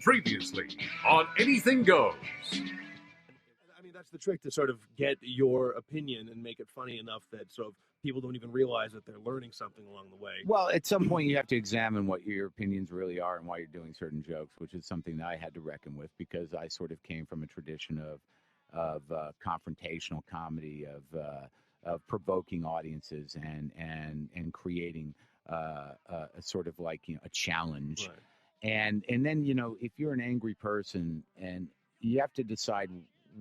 Previously on Anything Goes. I mean, that's the trick, to sort of get your opinion and make it funny enough that sort of people don't even realize that they're learning something along the way. Well, at some point you have to examine what your opinions really are and why you're doing certain jokes, which is something that I had to reckon with because I sort of came from a tradition of confrontational comedy, of provoking audiences and creating a sort of like, a challenge. Right. And then, if you're an angry person, and you have to decide,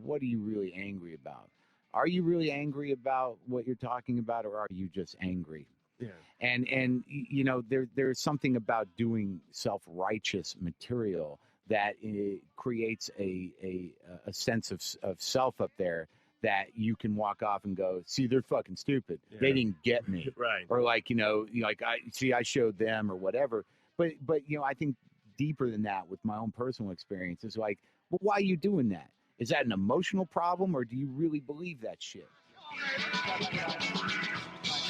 what are you really angry about? Are you really angry about what you're talking about, or are you just angry? Yeah. And there's something about doing self-righteous material that creates a sense of self up there that you can walk off and go, see, they're fucking stupid. Yeah. They didn't get me. Right. Or like, I showed them or whatever. But I think deeper than that with my own personal experience is like, well, why are you doing that? Is that an emotional problem, or do you really believe that shit?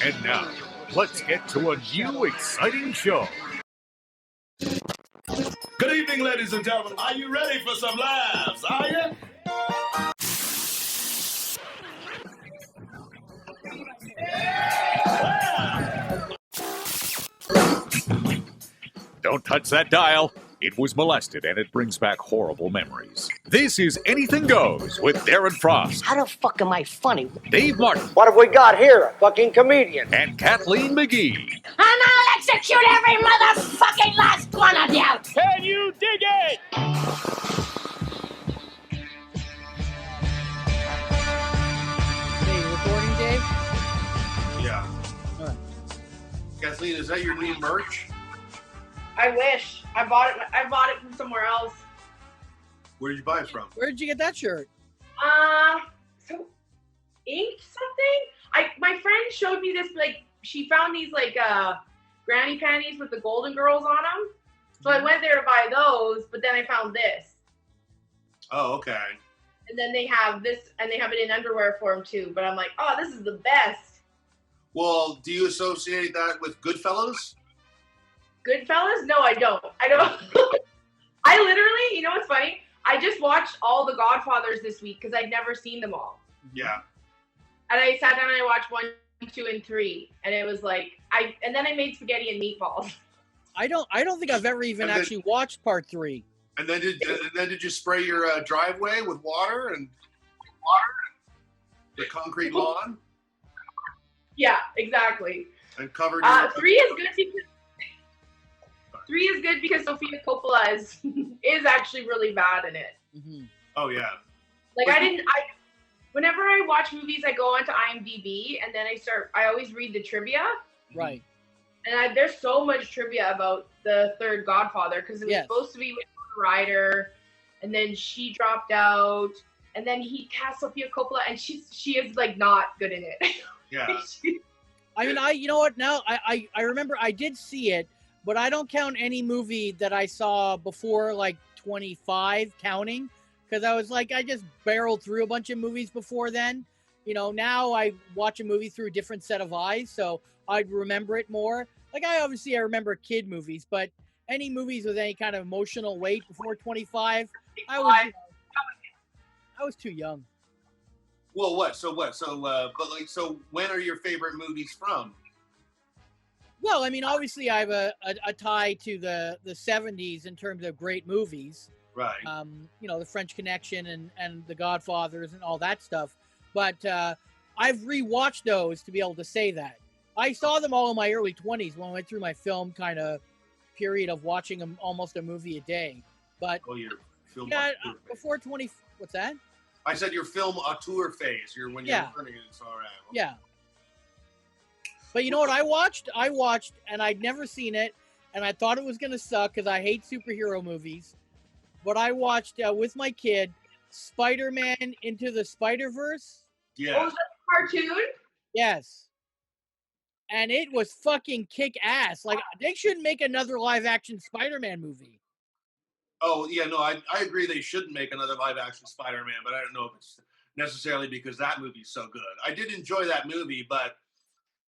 And now, let's get to a new exciting show. Good evening, ladies and gentlemen. Are you ready for some laughs? Are you? Don't touch that dial. It was molested, and it brings back horrible memories. This is Anything Goes with Darren Frost, How the fuck am I funny? Dave Martin, What have we got here? A fucking comedian. and Kathleen McGee. And I'll execute every motherfucking last one of you! Can you dig it? Hey, you recording, Dave? Yeah. All right. Kathleen, is that your new merch? I wish. I bought it from somewhere else. Where did you buy it from? Where did you get that shirt? So ink something? My friend showed me this, like, she found these, like, granny panties with the Golden Girls on them. So I went there to buy those, but then I found this. Oh, okay. And then they have this, and they have it in underwear form, too. But I'm like, oh, this is the best. Well, do you associate that with Goodfellas? Goodfellas? No, I don't. I literally, you know what's funny? I just watched all the Godfathers this week because I'd never seen them all. Yeah. And I sat down and I watched 1, 2, and 3, and it was like and then I made spaghetti and meatballs. I don't think I've ever even actually watched part 3. And then did you spray your driveway with water and the concrete lawn Yeah, exactly. and covered your 3 is good because 3 is good because Sofia Coppola is actually really bad in it. Mm-hmm. Oh yeah. Like whenever I watch movies, I go onto IMDb and then I always read the trivia. Right. And there's so much trivia about the third Godfather because it was supposed to be with Ryder, and then she dropped out, and then he cast Sofia Coppola, and she is like not good in it. Yeah. I mean, you know what? Now I remember I did see it, but I don't count any movie that I saw before like 25 counting, because I was like, I just barreled through a bunch of movies before then. Now I watch a movie through a different set of eyes, so I'd remember it more. Like I remember kid movies, but any movies with any kind of emotional weight before 25, I was too young. Well, what? So, when are your favorite movies from? Well, I mean, obviously I have a tie to the 70s in terms of great movies. Right. The French Connection and The Godfathers and all that stuff. But I've rewatched those to be able to say that. I saw them all in my early 20s when I went through my film kind of period of watching almost a movie a day. But your film before 20, what's that? I said your film auteur phase. When you're learning it, it's all right. Okay. Yeah. But you know what I watched? And I'd never seen it, and I thought it was going to suck because I hate superhero movies. But I watched, with my kid, Spider-Man Into the Spider-Verse. Yeah. Oh, was that a cartoon? Yes. And it was fucking kick-ass. Like, they shouldn't make another live-action Spider-Man movie. Oh, yeah, no, I agree they shouldn't make another live-action Spider-Man, but I don't know if it's necessarily because that movie's so good. I did enjoy that movie, but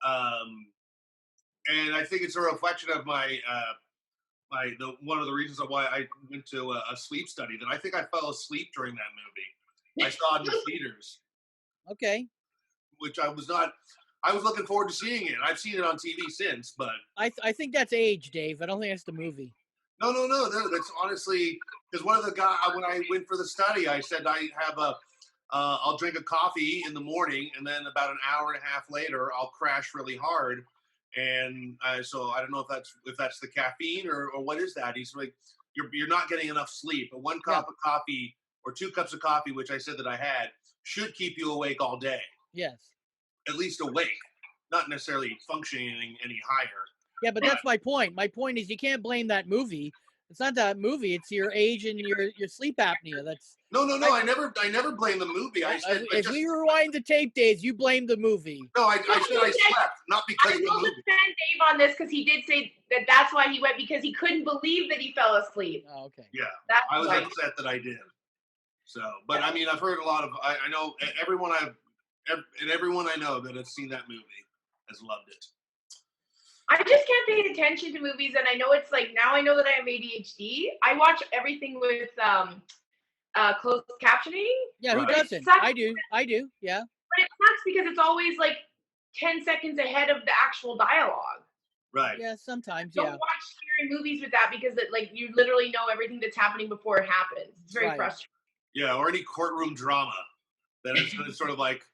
and I think it's a reflection of my one of the reasons why I went to a sleep study, that I think I fell asleep during that movie. I saw it in the theaters. Okay. Which I was not. I was looking forward to seeing it. I've seen it on TV since, but I think that's age, Dave. I don't think that's the movie. No. That's honestly because one of the guys when I went for the study, I said I have I'll drink a coffee in the morning, and then about an hour and a half later, I'll crash really hard. And so I don't know if that's the caffeine or what is that. He's like, you're not getting enough sleep. But one cup of coffee or 2 cups of coffee, which I said that I had, should keep you awake all day. Yes. At least awake, not necessarily functioning any higher. Yeah, but that's my point. My point is you can't blame that movie. It's not that movie. It's your age and your sleep apnea. That's no. I never blame the movie. I said if we rewind the tape days, you blame the movie. No, I said I slept, not because of the I will movie. defend Dave on this because he did say that's why he went, because he couldn't believe that he fell asleep. Oh, okay. Yeah, that's I was upset that I did. So, but I mean, I've heard a lot of. I know everyone I know that has seen that movie has loved it. I just can't pay attention to movies, and I know it's like now I know that I have ADHD. I watch everything with closed captioning. Yeah, who doesn't? I do. Yeah. But it sucks because it's always like 10 seconds ahead of the actual dialogue. Right. Yeah, sometimes. Don't watch scary movies with that because you literally know everything that's happening before it happens. It's very frustrating. Yeah, or any courtroom drama that it's sort of like.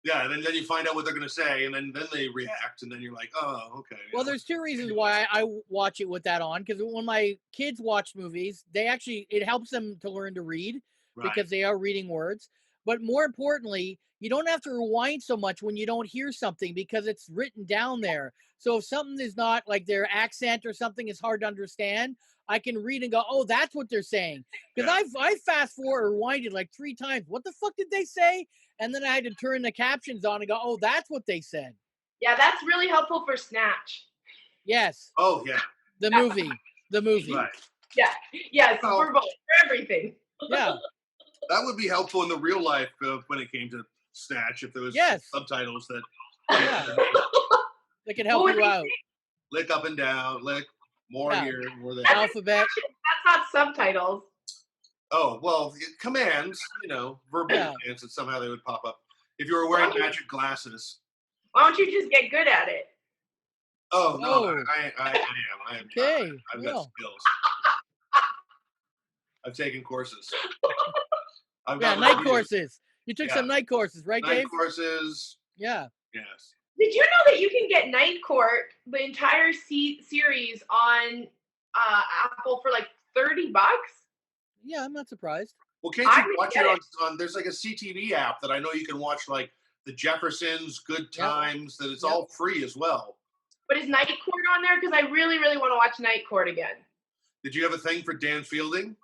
Yeah, and then you find out what they're going to say, and then they react, and then you're like, oh, okay. Well, there's 2 reasons why I watch it with that on, because when my kids watch movies, it helps them to learn to read because they are reading words. But more importantly, you don't have to rewind so much when you don't hear something because it's written down there. So if something is not like their accent or something is hard to understand, I can read and go, oh, that's what they're saying. Because I fast forward or rewinded like 3 times. What the fuck did they say? And then I had to turn the captions on and go, oh, that's what they said. Yeah, that's really helpful for Snatch. Yes. Oh, yeah. The movie. Right. Yeah, for everything. Yeah. That would be helpful in the real life when it came to Snatch, if there was subtitles that they could help you out. Lick up and down, lick, more here, more there. Alphabet. That's not subtitles. Oh, well, commands, verbal commands, and somehow they would pop up. If you were wearing magic glasses. Why don't you just get good at it? Oh, no, I am. Okay. I've got skills. I've taken courses. Night courses. You took some night courses, right, Dave? Night courses. Yeah. Yes. Did you know that you can get Night Court, the entire series on Apple for like $30? Yeah, I'm not surprised. Well, can't you watch it on there's like a CTV app that I know you can watch, like the Jeffersons, Good Times, that it's all free as well. But is Night Court on there? Because I really, really want to watch Night Court again. Did you have a thing for Dan Fielding?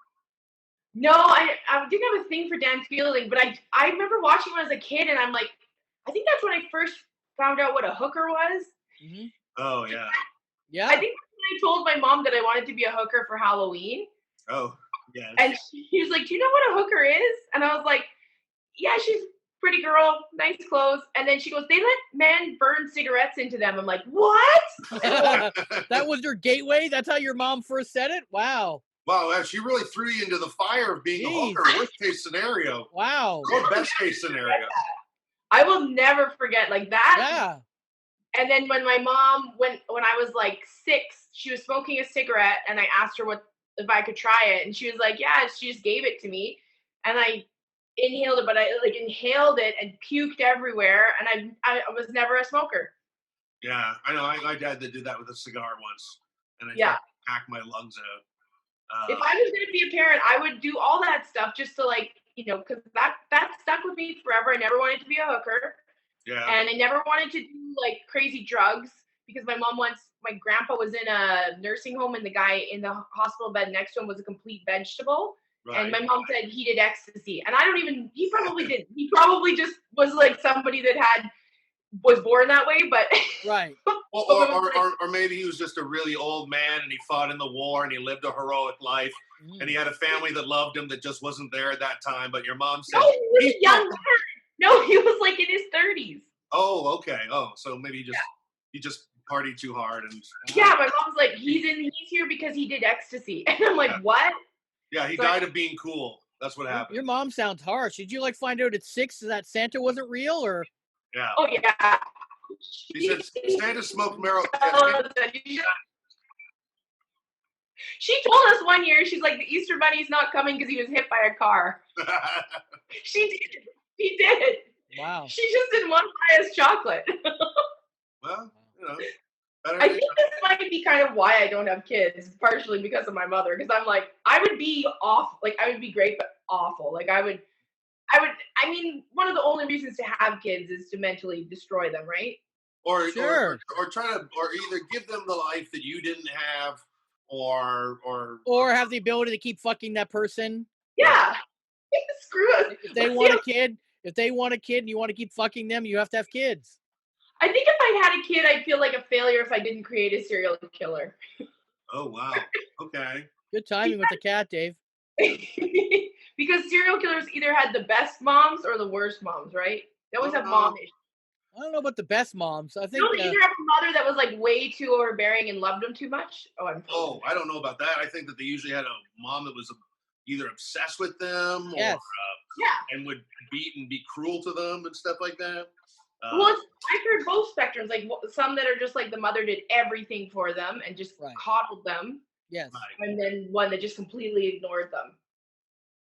No, I didn't have a thing for Dan Fielding, but I remember watching when I was a kid, and I'm like, I think that's when I first found out what a hooker was. Mm-hmm. Oh, yeah. Yeah. I think I told my mom that I wanted to be a hooker for Halloween. Oh, yeah. And she was like, do you know what a hooker is? And I was like, yeah, she's a pretty girl, nice clothes. And then she goes, they let men burn cigarettes into them. I'm like, what? That was your gateway? That's how your mom first said it? Wow. Wow, she really threw you into the fire of being a hooker. Worst case scenario. Wow. Or best case scenario. I will never forget like that. Yeah. And then when my mom, when I was like 6, she was smoking a cigarette, and I asked her if I could try it, and she was like, "Yeah." She just gave it to me, and I inhaled it, but I inhaled it and puked everywhere, and I was never a smoker. Yeah, I know. My dad did that with a cigar once, and I hacked my lungs out. If I was going to be a parent, I would do all that stuff just to because that stuck with me forever. I never wanted to be a hooker. Yeah. And I never wanted to do crazy drugs because my grandpa was in a nursing home, and the guy in the hospital bed next to him was a complete vegetable. Right. And my mom said he did ecstasy. And he probably didn't. He probably just was like somebody that was born that way, but right. Or maybe he was just a really old man and he fought in the war and he lived a heroic life and he had a family that loved him that just wasn't there at that time. But your mom said, no, he was young. No, he was in his 30s. Oh, okay. Oh, so maybe he just party too hard. And yeah, my mom's like, he's here because he did ecstasy. And I'm like, what? Yeah, he died of being cool. That's what happened. Your mom sounds harsh. Did you like find out at 6 that Santa wasn't real, or? Yeah. Oh yeah. She said Santa smoked marijuana. She told us one year, she's like, the Easter Bunny's not coming because he was hit by a car. She did. She did. Wow. She just didn't want to buy us chocolate. Well, you know. I think this might be kind of why I don't have kids, partially because of my mother. Because I'm like, I would be awful. Like, I would be great, but awful. Like, I mean, one of the only reasons to have kids is to mentally destroy them, right? Or Sure. or try to, or either give them the life that you didn't have, or have the ability to keep fucking that person. Yeah. Screw it. If they want a kid, and you want to keep fucking them, you have to have kids. I think if I had a kid, I'd feel like a failure if I didn't create a serial killer. Oh wow. Okay. Good timing with the cat, Dave. Because serial killers either had the best moms or the worst moms, right? They always have mom issues. I don't know about the best moms. I think You don't either have a mother that was like way too overbearing and loved them too much. I don't know about that. I think that they usually had a mom that was either obsessed with them, or and would beat and be cruel to them and stuff like that. Well, I've heard both spectrums. Like some that are just like the mother did everything for them and just coddled them. Yes. And then one that just completely ignored them.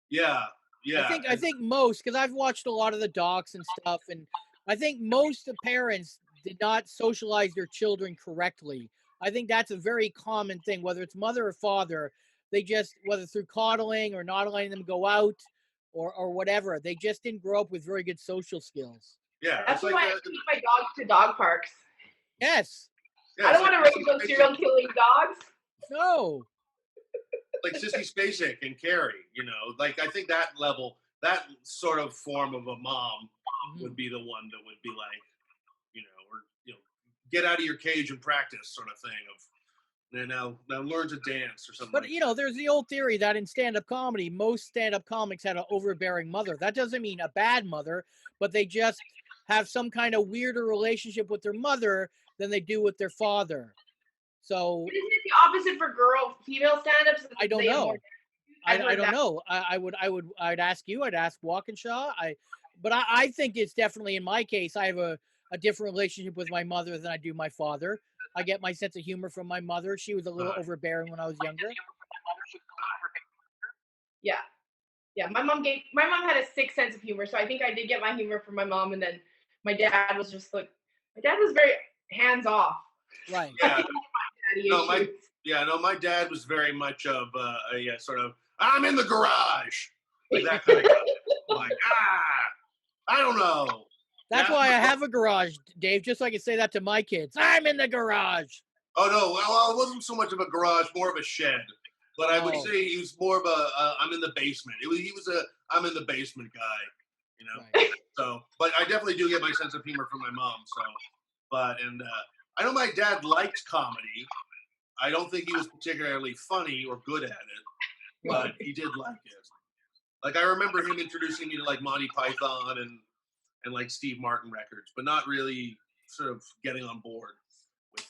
Yeah. Yeah. I think most, because I've watched a lot of the docs and stuff, and I think most of parents did not socialize their children correctly. I think that's a very common thing, whether it's mother or father. They just, whether through coddling or not letting them go out or whatever, they just didn't grow up with very good social skills. Yeah. That's why I take my dogs to dog parks. Yes. I don't want to raise those serial killing dogs. No. Like Sissy Spacek and Carrie, like I think that level, that sort of form of a mom would be the one that would be like, get out of your cage and practice sort of thing of now learn to dance or something. But there's the old theory that in stand-up comedy, most stand-up comics had an overbearing mother. That doesn't mean a bad mother, but they just have some kind of weirder relationship with their mother than they do with their father. So isn't it the opposite for female stand-ups? I don't know. I don't know. I'd ask you. I'd ask Walkinshaw. But I think it's definitely in my case. I have a different relationship with my mother than I do my father. I get my sense of humor from my mother. She was a little overbearing when I was younger. Yeah. Yeah. My mom had a sick sense of humor, so I think I did get my humor from my mom, and then my dad was just like, my dad was very hands off. Right. Yeah. My dad was very much of a sort of, I'm in the garage, like that kind of guy. Like, I don't know. That's why I have a garage, Dave, just so I can say that to my kids. I'm in the garage. Oh, no. Well, it wasn't so much of a garage, more of a shed. But I would say he was more of I'm in the basement. He was I'm in the basement guy, Right. So, but I definitely do get my sense of humor from my mom. So, I know my dad liked comedy. I don't think he was particularly funny or good at it, but he did like it. Like, I remember him introducing me to like Monty Python and like Steve Martin records, but not really sort of getting on board with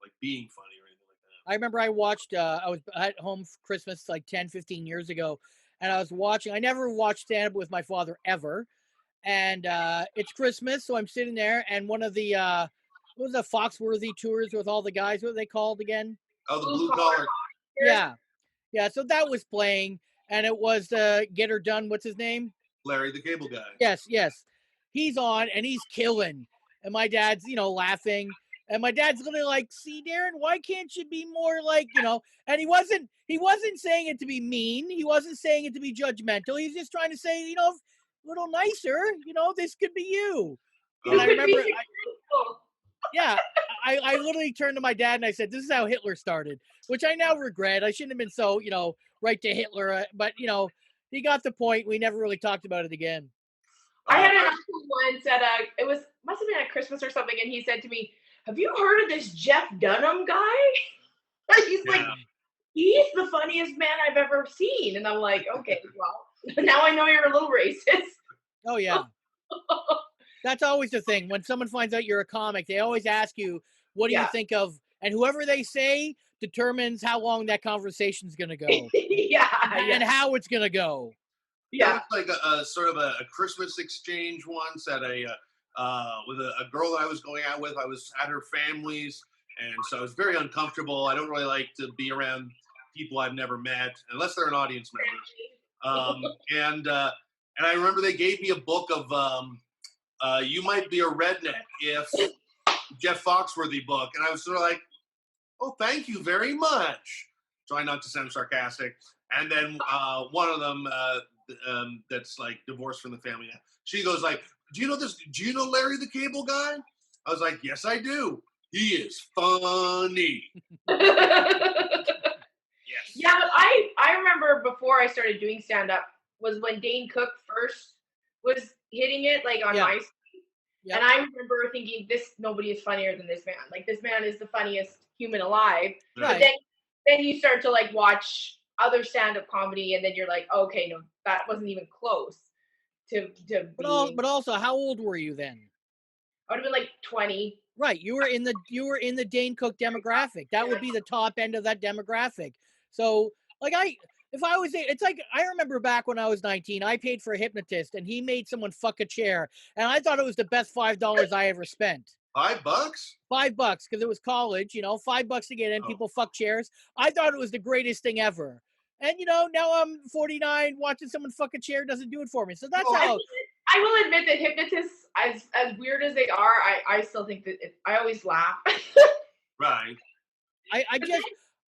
like being funny or anything like that. I remember I watched, I was at home for Christmas like 10, 15 years ago, and I never watched stand-up with my father ever. And it's Christmas, so I'm sitting there, and one of the, what was the Foxworthy tours with all the guys, what were they called again? Oh, the Blue Collar. Yeah. Yeah, so that was playing, and it was Get Her Done, what's his name? Larry the Cable Guy. Yes. He's on, and he's killing. And my dad's, laughing. And my dad's literally like, see, Darren, why can't you be more like, and he wasn't saying it to be mean. He wasn't saying it to be judgmental. He's just trying to say, a little nicer, this could be you. And I remember, I literally turned to my dad and I said, this is how Hitler started, which I now regret. I shouldn't have been so, right to Hitler. But, he got the point. We never really talked about it again. I had an uncle once must have been at Christmas or something, and he said to me, have you heard of this Jeff Dunham guy? He's like, he's the funniest man I've ever seen. And I'm like, okay, well, now I know you're a little racist. Oh, yeah. That's always the thing. When someone finds out you're a comic, they always ask you, What do you Yeah. think of? And whoever they say determines how long that conversation's going to go Yeah. and how it's going to go. There Yeah. was like a sort of a Christmas exchange once at with a girl that I was going out with. I was at her family's, and so I was very uncomfortable. I don't really like to be around people I've never met unless they're an audience member. And I remember they gave me a book of You Might Be a Redneck If Jeff Foxworthy book, and I was sort of like, oh, thank you very much. Trying not to sound sarcastic. And then one of them that's like divorced from the family. She goes like, do you know this? Do you know Larry the Cable Guy? I was like, yes, I do. He is funny. Yes. Yeah, but I remember before I started doing stand-up was when Dane Cook first was hitting it, like on MySpace. Yeah. And I remember thinking, nobody is funnier than this man. Like, this man is the funniest human alive. Right. But then you start to like watch other stand-up comedy, and then you're like, okay, no, that wasn't even close to But also, how old were you then? I would have been like 20. Right, you were in the Dane Cook demographic. That would be the top end of that demographic. So, like, it's like I remember back when I was 19, I paid for a hypnotist, and he made someone fuck a chair, and I thought it was the best $5 I ever spent. $5? $5 because it was college, $5 to get in. People fuck chairs. I thought it was the greatest thing ever. And now I'm 49, watching someone fuck a chair doesn't do it for me. So that's how. I will admit that hypnotists, as weird as they are, I still think that I always laugh. Right.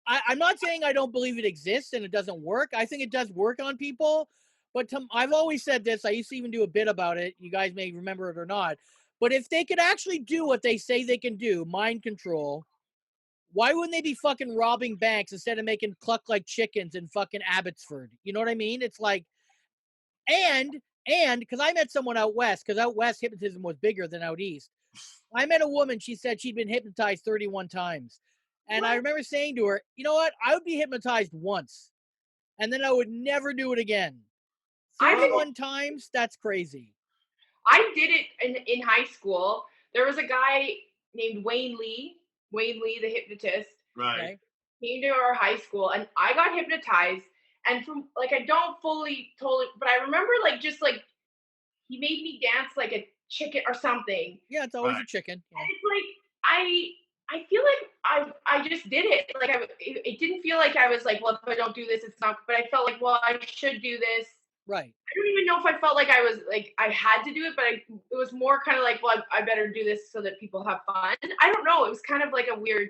I'm not saying I don't believe it exists and it doesn't work. I think it does work on people. But I've always said this. I used to even do a bit about it. You guys may remember it or not. But if they could actually do what they say they can do, mind control, why wouldn't they be fucking robbing banks instead of making cluck like chickens in fucking Abbotsford? You know what I mean? It's like, and because I met someone out west, because out west hypnotism was bigger than out east. I met a woman, she said she'd been hypnotized 31 times. And I remember saying to her, you know what? I would be hypnotized once, and then I would never do it again. 31 times? That's crazy. I did it in high school. There was a guy named Wayne Lee, the hypnotist. Right. Okay. Came to our high school, and I got hypnotized. And from like, I don't fully totally, but I remember like just like he made me dance like a chicken or something. Yeah, it's always a chicken. Yeah. And it's like I feel like I just did it. Like it didn't feel like I was like, well, if I don't do this, it's not. But I felt like, well, I should do this. Right. I don't even know if I felt like I was like I had to do it, but it was more kind of like, well, I better do this so that people have fun. I don't know. It was kind of like a weird,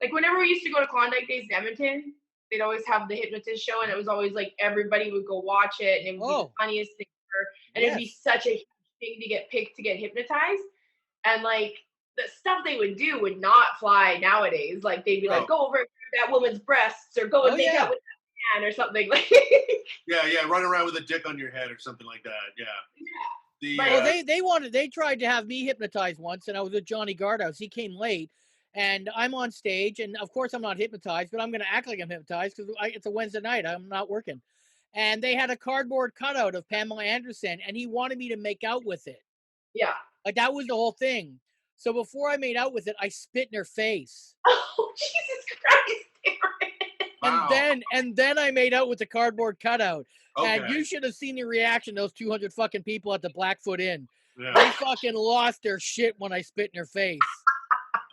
like whenever we used to go to Klondike Days in Edmonton, they'd always have the hypnotist show, and it was always like everybody would go watch it, and it would be the funniest thing ever. And it'd be such a huge thing to get picked to get hypnotized. And like the stuff they would do would not fly nowadays. Like they'd be like, go over that woman's breasts, or go and make out with that man, or something like. Yeah, run around with a dick on your head or something like that. Yeah. Well, they tried to have me hypnotized once, and I was with Johnny Gardhouse. He came late, and I'm on stage, and of course I'm not hypnotized, but I'm going to act like I'm hypnotized because it's a Wednesday night. I'm not working. And they had a cardboard cutout of Pamela Anderson, and he wanted me to make out with it. Yeah. Like that was the whole thing. So before I made out with it, I spit in her face. Oh, Jesus Christ. Wow. And then I made out with the cardboard cutout. Okay. And you should have seen the reaction of those 200 fucking people at the Blackfoot Inn. Yeah. They fucking lost their shit when I spit in her face.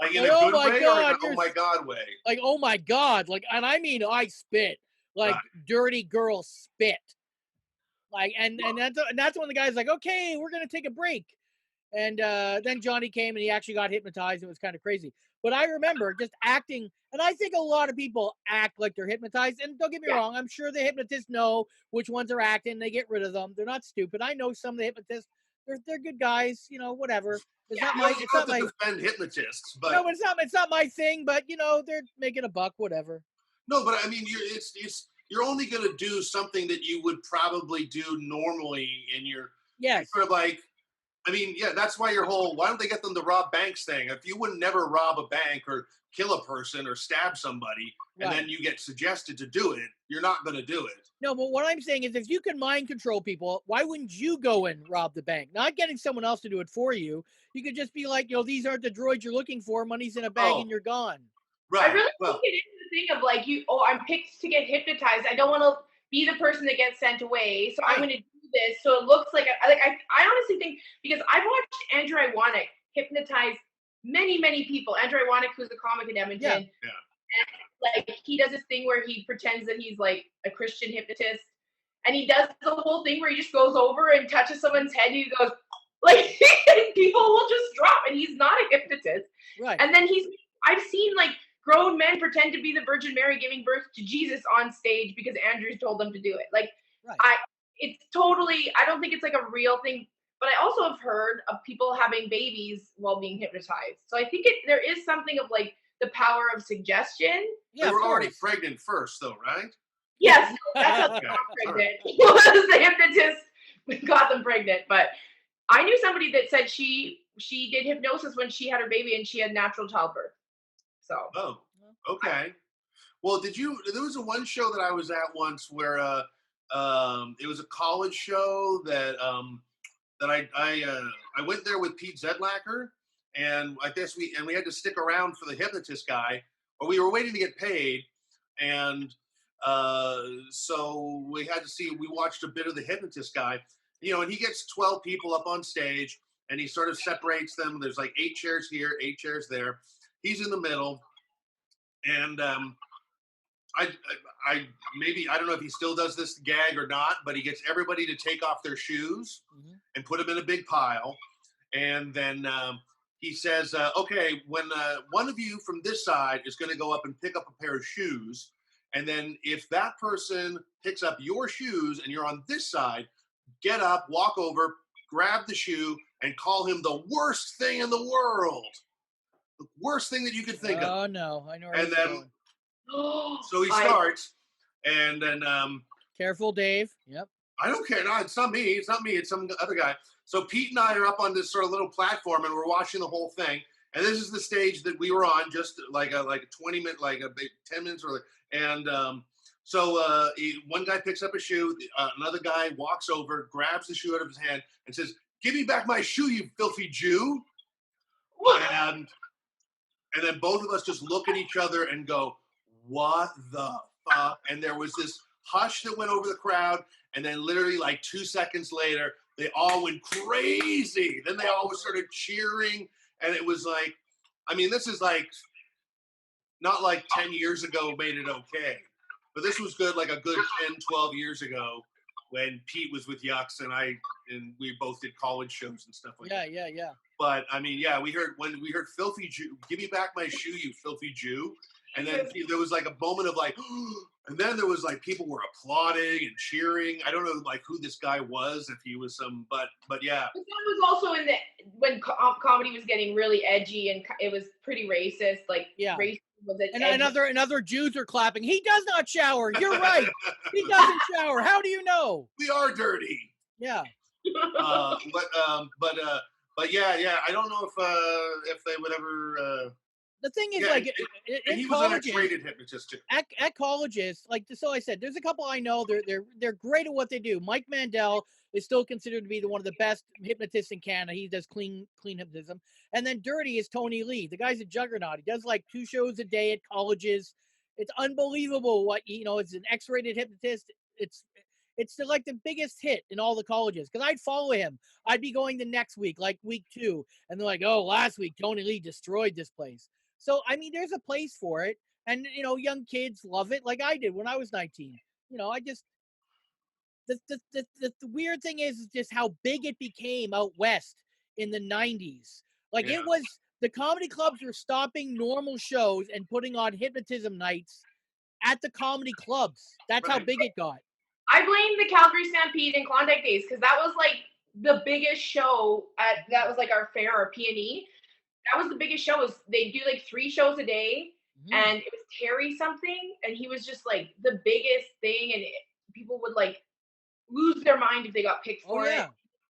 Like in a good way or in a oh my God way? Like, oh my God. Like, and I mean, I spit. Like, dirty girl spit. Like, and that's when the guy's like, okay, we're going to take a break. And then Johnny came and he actually got hypnotized. It was kind of crazy. But I remember just acting, and I think a lot of people act like they're hypnotized. And don't get me wrong, I'm sure the hypnotists know which ones are acting. They get rid of them. They're not stupid. I know some of the hypnotists, they're good guys, whatever. It's not my defend hypnotists, but no, it's not my thing, but they're making a buck, whatever. No, but I mean, you're only going to do something that you would probably do normally in your sort of like. I mean, yeah, that's why why don't they get them to rob banks thing? If you would never rob a bank or kill a person or stab somebody, and then you get suggested to do it, you're not going to do it. No, but what I'm saying is if you can mind control people, why wouldn't you go and rob the bank? Not getting someone else to do it for you. You could just be like, these aren't the droids you're looking for. Money's in a bag and you're gone. Right. I really think it is the thing of like, I'm picked to get hypnotized. I don't want to be the person that gets sent away. So I'm going to do this. So it looks like, I honestly think, because I've watched Andrew Iwanek hypnotize many, many people. Andrew Iwanek, who's a comic in Edmonton. Yeah. And like he does this thing where he pretends that he's like a Christian hypnotist, and he does the whole thing where he just goes over and touches someone's head and he goes like people will just drop, and he's not a hypnotist. Right. And then I've seen like grown men pretend to be the Virgin Mary giving birth to Jesus on stage because Andrew's told them to do it. Like it's totally, I don't think it's like a real thing. But I also have heard of people having babies while being hypnotized. So I think there is something of like the power of suggestion. Yeah, they were already pregnant first, though, right? Yes, that's how they got pregnant. Was the hypnotist got them pregnant. But I knew somebody that said she did hypnosis when she had her baby and she had natural childbirth. So. Oh, okay. Well, there was one show that I was at once where it was a college show that I went there with Pete Zedlacker, and I guess we had to stick around for the hypnotist guy, or we were waiting to get paid, and so we watched a bit of the hypnotist guy, and he gets 12 people up on stage, and he sort of separates them. There's like 8 chairs here, 8 chairs there. He's in the middle, and I don't know if he still does this gag or not, but he gets everybody to take off their shoes and put them in a big pile. And then he says, okay, when one of you from this side is going to go up and pick up a pair of shoes. And then if that person picks up your shoes and you're on this side, get up, walk over, grab the shoe, and call him the worst thing in the world. The worst thing that you could think of. Oh, no. I know where and then going. So he starts, and then careful, Dave. Yep. I don't care. No, it's not me. It's not me. It's some other guy. So Pete and I are up on this sort of little platform, and we're watching the whole thing. And this is the stage that we were on, just like a 20-minute, like a 10 minutes earlier. And so one guy picks up a shoe, another guy walks over, grabs the shoe out of his hand, and says, "Give me back my shoe, you filthy Jew!" And then both of us just look at each other and go, "What the fuck?" And there was this hush that went over the crowd, and then literally like 2 seconds later, they all went crazy. Then they all started cheering, and it was like, I mean, this is like, not like 10 years ago made it okay, but this was good, like a good 10, 12 years ago when Pete was with Yucks and we both did college shows and stuff like that. Yeah. But I mean, yeah, we heard "filthy Jew, give me back my shoe, you filthy Jew." And then there was like a moment of like, and then there was like people were applauding and cheering. I don't know like who this guy was, if he was some, but yeah. That was also when comedy was getting really edgy and it was pretty racist. Like racism was it? And another Jews are clapping. He does not shower. You're right. He doesn't shower. How do you know? We are dirty. Yeah. But yeah. I don't know if they would ever. The thing is, and he was an X-rated hypnotist too. At colleges, so I said, there's a couple I know. They're great at what they do. Mike Mandel is still considered to be one of the best hypnotists in Canada. He does clean hypnotism. And then dirty is Tony Lee. The guy's a juggernaut. He does like 2 shows a day at colleges. It's unbelievable what it's an X-rated hypnotist. It's like the biggest hit in all the colleges because I'd follow him. I'd be going the next week, like week 2, and they're like, "Oh, last week Tony Lee destroyed this place." So I mean, there's a place for it, and young kids love it, like I did when I was 19. I just the weird thing is just how big it became out west in the 90s. Like it was the comedy clubs were stopping normal shows and putting on hypnotism nights at the comedy clubs. That's how big it got. I blame the Calgary Stampede and Klondike Days because that was like the biggest show that was like our fair or P&E. That was the biggest show. They do like 3 shows a day, and it was Terry something, and he was just like the biggest thing, and people would like lose their mind if they got picked for it.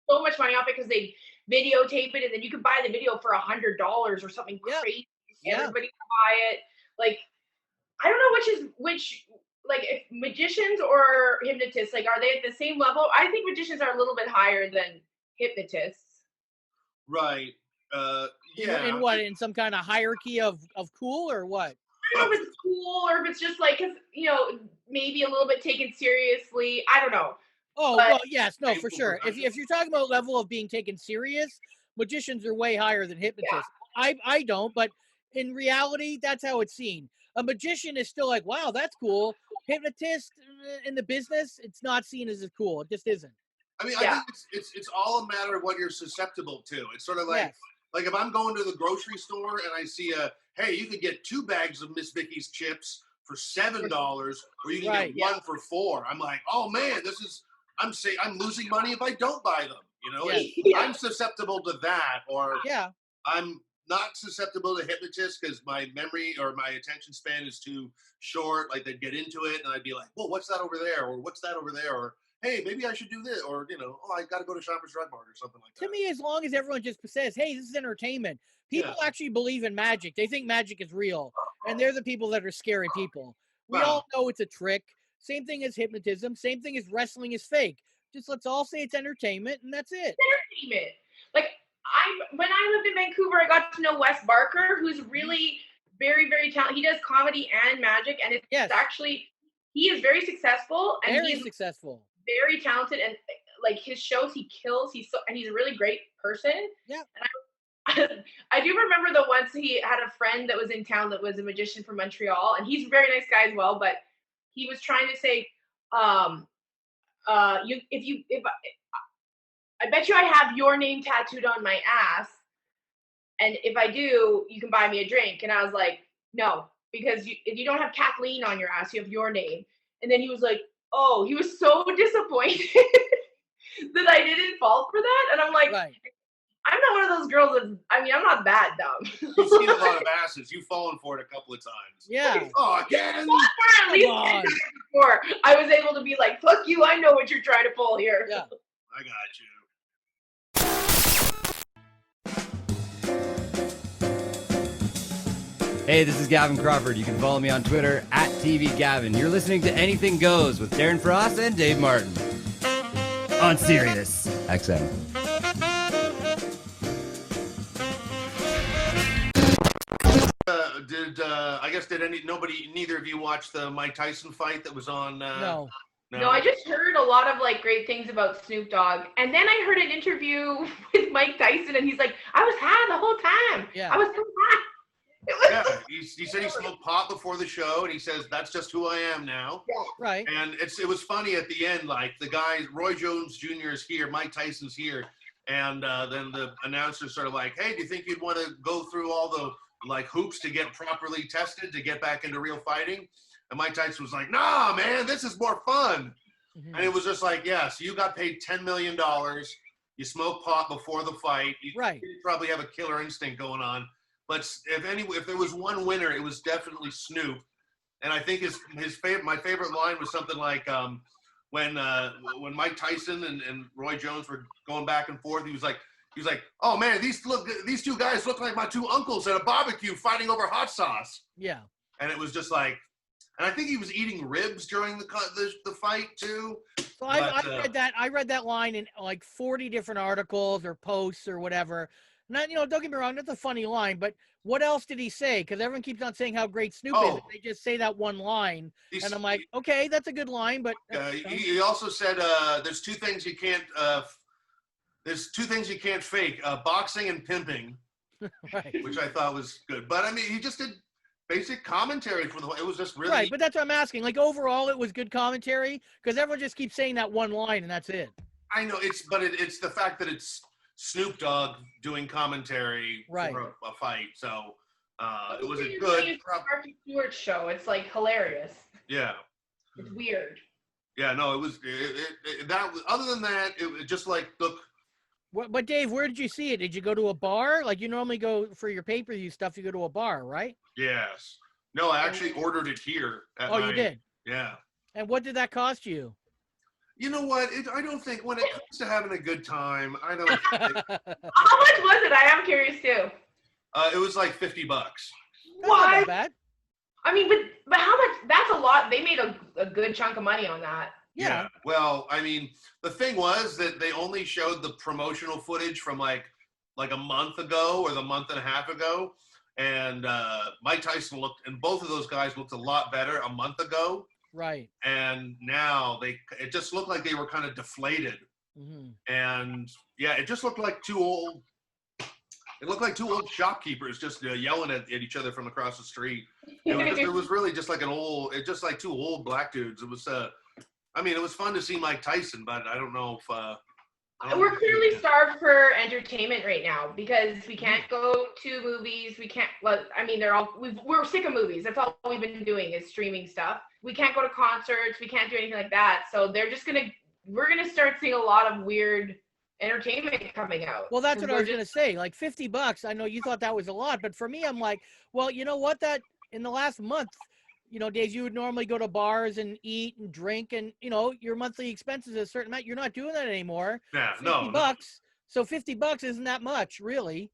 So much money off it because they videotape it, and then you could buy the video for $100 or something crazy. Yeah. Everybody can buy it. Like, I don't know which. Like, if magicians or hypnotists, like, are they at the same level? I think magicians are a little bit higher than hypnotists. Right. Yeah. In what? In some kind of hierarchy of cool or what? I don't know if it's cool or if it's just like, because, maybe a little bit taken seriously. I don't know. Oh, But- well, yes, no, for sure. If you're talking about level of being taken serious, magicians are way higher than hypnotists. I don't, but in reality, that's how it's seen. A magician is still like, wow, that's cool. Hypnotist in the business, it's not seen as cool. It just isn't. I mean, I think it's all a matter of what you're susceptible to. It's sort of like, like if I'm going to the grocery store and I see hey, you could get 2 bags of Miss Vicky's chips for $7, or you can get 1 for $4. I'm like, oh man, I'm losing money if I don't buy them. I'm susceptible to that, or I'm not susceptible to hypnotists because my memory or my attention span is too short. Like they'd get into it and I'd be like, well, what's that over there? Or what's that over there? Or hey, maybe I should do this. Or, I got to go to Shoppers Drug Mart or something like that. To me, as long as everyone just says, hey, this is entertainment. People actually believe in magic. They think magic is real. And they're the people that are scary people. We all know it's a trick. Same thing as hypnotism. Same thing as wrestling is fake. Just let's all say it's entertainment and that's it. It's entertainment. Like, when I lived in Vancouver, I got to know Wes Barker, who's really very, very talented. He does comedy and magic, and it's actually, he is very successful. And Very successful. Very talented, and like his shows, he kills. He's a really great person. Yeah. And I do remember the once he had a friend that was in town that was a magician from Montreal, and he's a very nice guy as well. But he was trying to say, I bet you I have your name tattooed on my ass, and if I do, you can buy me a drink. And I was like, no, because if you don't have Kathleen on your ass, you have your name. And then he was like, oh, he was so disappointed that I didn't fall for that. And I'm like, I'm not one of those girls I'm not that dumb. You've seen a lot of asses. You've fallen for it a couple of times. Yeah. Oh, again? At least before I was able to be like, fuck you, I know what you're trying to pull here. Yeah. I got you. Hey, this is Gavin Crawford. You can follow me on Twitter @TVGavin. You're listening to Anything Goes with Darren Frost and Dave Martin on Sirius XM. Neither of you watched the Mike Tyson fight that was on? No, I just heard a lot of great things about Snoop Dogg, and then I heard an interview with Mike Tyson, and he's like, "I was high the whole time. Yeah. I was so high." He said he smoked pot before the show, and he says that's just who I am now. Yeah. Right. And it was funny at the end, like the guy Roy Jones Jr. is here, Mike Tyson's here, and then the announcer's sort of like, "Hey, do you think you'd want to go through all the hoops to get properly tested to get back into real fighting?" And Mike Tyson was like, "Nah, man, this is more fun." Mm-hmm. And it was just like, yeah, so you got paid $10 million. You smoked pot before the fight. You probably have a killer instinct going on. But if there was one winner, it was definitely Snoop. And I think my favorite line was something like when Mike Tyson and Roy Jones were going back and forth. He was like, "Oh man, these two guys look like my two uncles at a barbecue fighting over hot sauce." Yeah. And it was just like, and I think he was eating ribs during the fight too. So I read that line in 40 different articles or posts or whatever. Not, don't get me wrong, that's a funny line, but what else did he say? Because everyone keeps on saying how great Snoop is. They just say that one line, and I'm like, okay, that's a good line, but he also said there's two things you can't fake: boxing and pimping, which I thought was good. But I mean, he just did basic commentary for it was just really right. But that's what I'm asking. Overall, it was good commentary because everyone just keeps saying that one line, and that's it. I know it's the fact that it's Snoop Dogg doing commentary for a fight, so it was a good. Mark Stewart show. It's hilarious. Yeah. It's weird. Yeah, no, it was that. Other than that, it just look. But Dave, where did you see it? Did you go to a bar? You normally go for your pay-per-view stuff. You go to a bar, right? Yes. No, I actually ordered it here. You did? Yeah. And what did that cost you? You know what? I don't think when it comes to having a good time, I don't think. How much was it? I am curious too. It was like $50. That's not that What? bad. I mean, but how much? That's a lot. They made a good chunk of money on that. Yeah. Well, I mean, the thing was that they only showed the promotional footage from like a month ago or the month and a half ago. And Mike Tyson and both of those guys looked a lot better a month ago. Right. And now it just looked like they were kind of deflated. Mm-hmm. And yeah, it just looked like two old shopkeepers just yelling at each other from across the street. It was really just like like two old black dudes. It was, I mean, it was fun to see Mike Tyson, but I don't know if, we're clearly starved for entertainment right now because we can't go to movies. We can't. Well, I mean, we're sick of movies. That's all we've been doing is streaming stuff. We can't go to concerts. We can't do anything like that. So we're gonna start seeing a lot of weird entertainment coming out. Well, that's what I was gonna say. Like $50. I know you thought that was a lot, but for me, I'm like, well, you know what? That in the last month, you know, days you would normally go to bars and eat and drink, and you know your monthly expenses is a certain amount. You're not doing that anymore. Yeah, $50. So $50 isn't that much, really.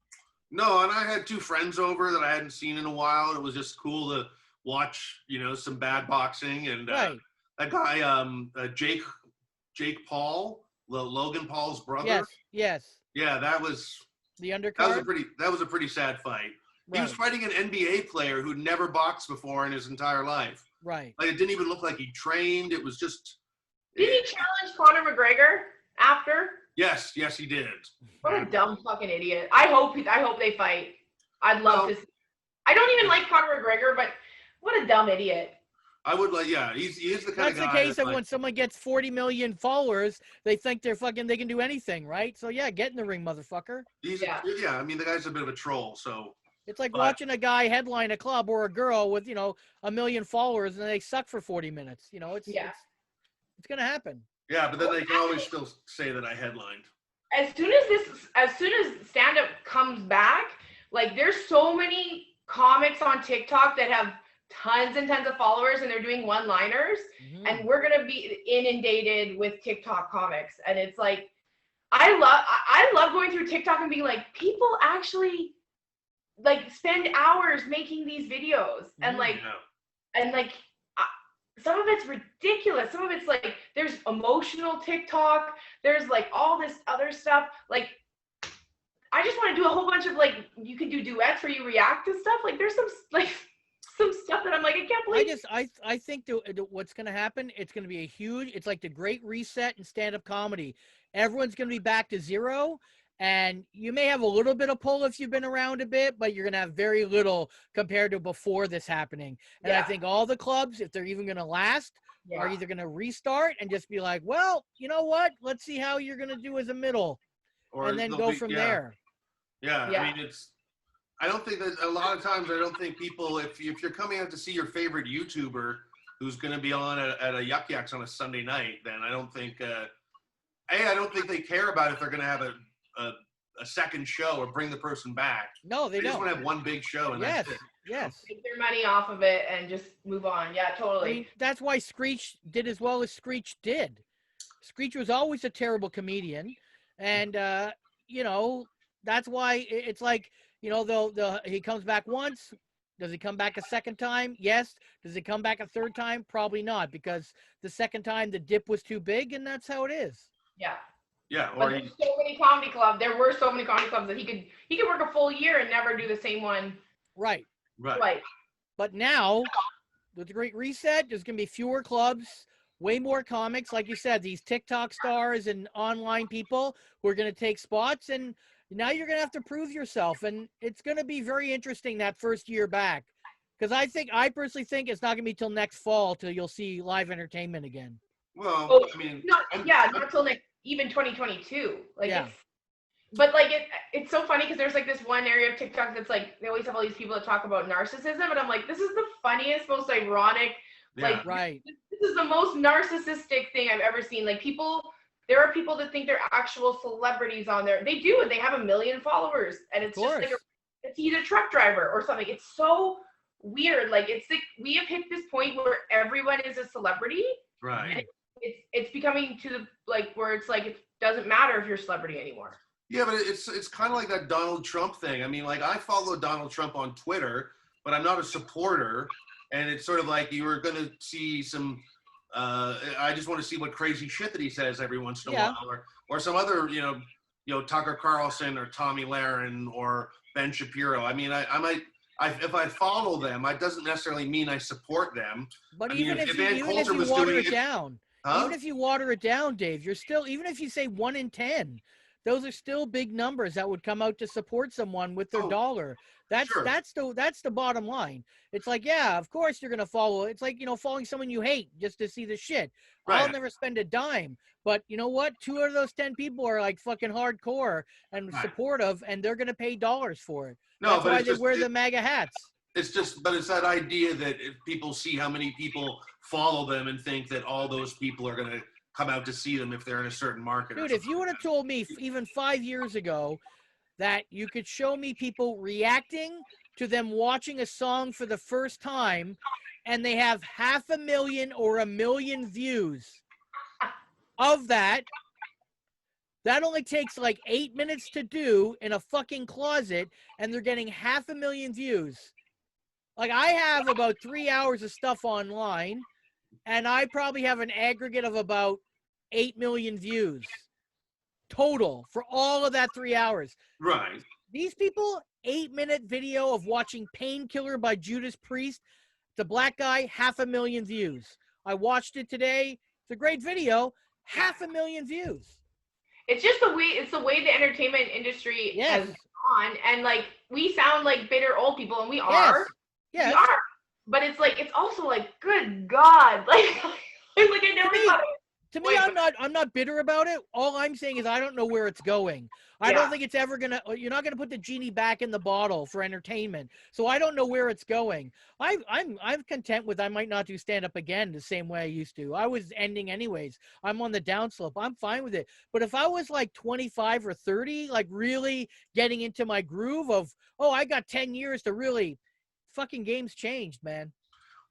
No, and I had two friends over that I hadn't seen in a while. And it was just cool to watch, you know, some bad boxing and Right. that guy, Jake Paul, Logan Paul's brother. Yes. Yeah, that was The undercard. that was a pretty sad fight. Right. He was fighting an NBA player who'd never boxed before in his entire life. Right. Like it didn't even look like he trained. It was just. Did he challenge Conor McGregor after? Yes, he did. What a dumb fucking idiot. I hope they fight. I'd love to see. I don't even like Conor McGregor, but what a dumb idiot. I would like, yeah, he is the kind of guy. That's the case of when someone gets 40 million followers, they think they can do anything, right? So yeah, get in the ring, motherfucker. Yeah, I mean, the guy's a bit of a troll, so. It's like watching a guy headline a club or a girl with, you know, 1 million followers and they suck for 40 minutes. You know, it's going to happen. Yeah, but then they can always still say that I headlined. As soon as stand-up comes back, like there's so many comics on TikTok that have tons and tons of followers and they're doing one-liners, and we're going to be inundated with TikTok comics. And it's like, I love going through TikTok and being like, people actually like spend hours making these videos and some of it's ridiculous. Some of it's like there's emotional TikTok. There's like all this other stuff. Like I just want to do a whole bunch of like you can do duets where you react to stuff. Like there's some stuff that I'm like I can't believe. I think what's going to happen. It's going to be it's like the Great Reset in stand-up comedy. Everyone's going to be back to zero. And you may have a little bit of pull if you've been around a bit, but you're going to have very little compared to before this happening. And I think all the clubs, if they're even going to last, are either going to restart and just be like, well, you know what? Let's see how you're going to do as a middle. And then go from there. Yeah. I mean, I don't think that a lot of times, I don't think people, if you're coming out to see your favorite YouTuber who's going to be on at a Yuck Yucks on a Sunday night, then I don't think, I don't think they care about if they're going to have a second show or bring the person back. No, they don't. Just want to have one big show. And that's it. Yes. Take their money off of it and just move on. Yeah, totally. I mean, that's why Screech did as well as Screech did. Screech was always a terrible comedian. And, you know, that's why it's like, you know, he comes back once. Does he come back a second time? Yes. Does he come back a third time? Probably not, because the second time the dip was too big, and that's how it is. Yeah. Yeah, but there's so many comedy clubs. There were so many comedy clubs that he could work a full year and never do the same one. Right. Right. But now, with the Great Reset, there's going to be fewer clubs, way more comics. Like you said, these TikTok stars and online people who are going to take spots. And now you're going to have to prove yourself. And it's going to be very interesting that first year back. Because I personally think it's not going to be till next fall till you'll see live entertainment again. Well, I mean. Not till even 2022. But like it's so funny because there's like this one area of TikTok that's like they always have all these people that talk about narcissism, and I'm like, this is the funniest, most ironic, this is the most narcissistic thing I've ever seen. Like there are people that think they're actual celebrities on there. They do, and they have 1 million followers, and it's just like he's a truck driver or something. It's so weird. Like it's like we have hit this point where everyone is a celebrity, right? And it's becoming to the where it's like it doesn't matter if you're a celebrity anymore. Yeah, but it's kind of like that Donald Trump thing. I mean, like I follow Donald Trump on Twitter, but I'm not a supporter. And it's sort of like you were going to see some. I just want to see what crazy shit that he says every once in a while, or some other, Tucker Carlson or Tommy Lahren or Ben Shapiro. I mean, if I follow them, it doesn't necessarily mean I support them. But even if you water it down, even if you water it down, Dave, you're still, even if you say 1 in 10, those are still big numbers that would come out to support someone with their dollar. That's the bottom line. It's like, yeah, of course you're gonna follow. It's like, following someone you hate just to see the shit. Right. I'll never spend a dime. But you know what? 2 out of those 10 people are like fucking hardcore and supportive, and they're gonna pay dollars for it. That's why they wear the MAGA hats. It's that idea that if people see how many people follow them and think that all those people are gonna come out to see them if they're in a certain market. Dude, if you would have told me even 5 years ago that you could show me people reacting to them watching a song for the first time and they have 500,000 or 1 million views of that only takes like 8 minutes to do in a fucking closet, and they're getting 500,000 views. Like, I have about 3 hours of stuff online, and I probably have an aggregate of about 8 million views total for all of that 3 hours. Right. These people, 8-minute video of watching Painkiller by Judas Priest, the black guy, 500,000 views. I watched it today. It's a great video. 500,000 views. It's just the way the entertainment industry has gone, and like we sound like bitter old people, and we are. Yes. We are. But it's like, it's also like, good God, like I never thought it. To me, I'm not bitter about it. All I'm saying is I don't know where it's going. I don't think it's ever you're not gonna put the genie back in the bottle for entertainment. So I don't know where it's going. I'm content with I might not do stand up again the same way I used to. I was ending anyways. I'm on the downslope. I'm fine with it. But if I was like 25 or 30, like really getting into my groove of, I got 10 years to really, fucking game's changed, man.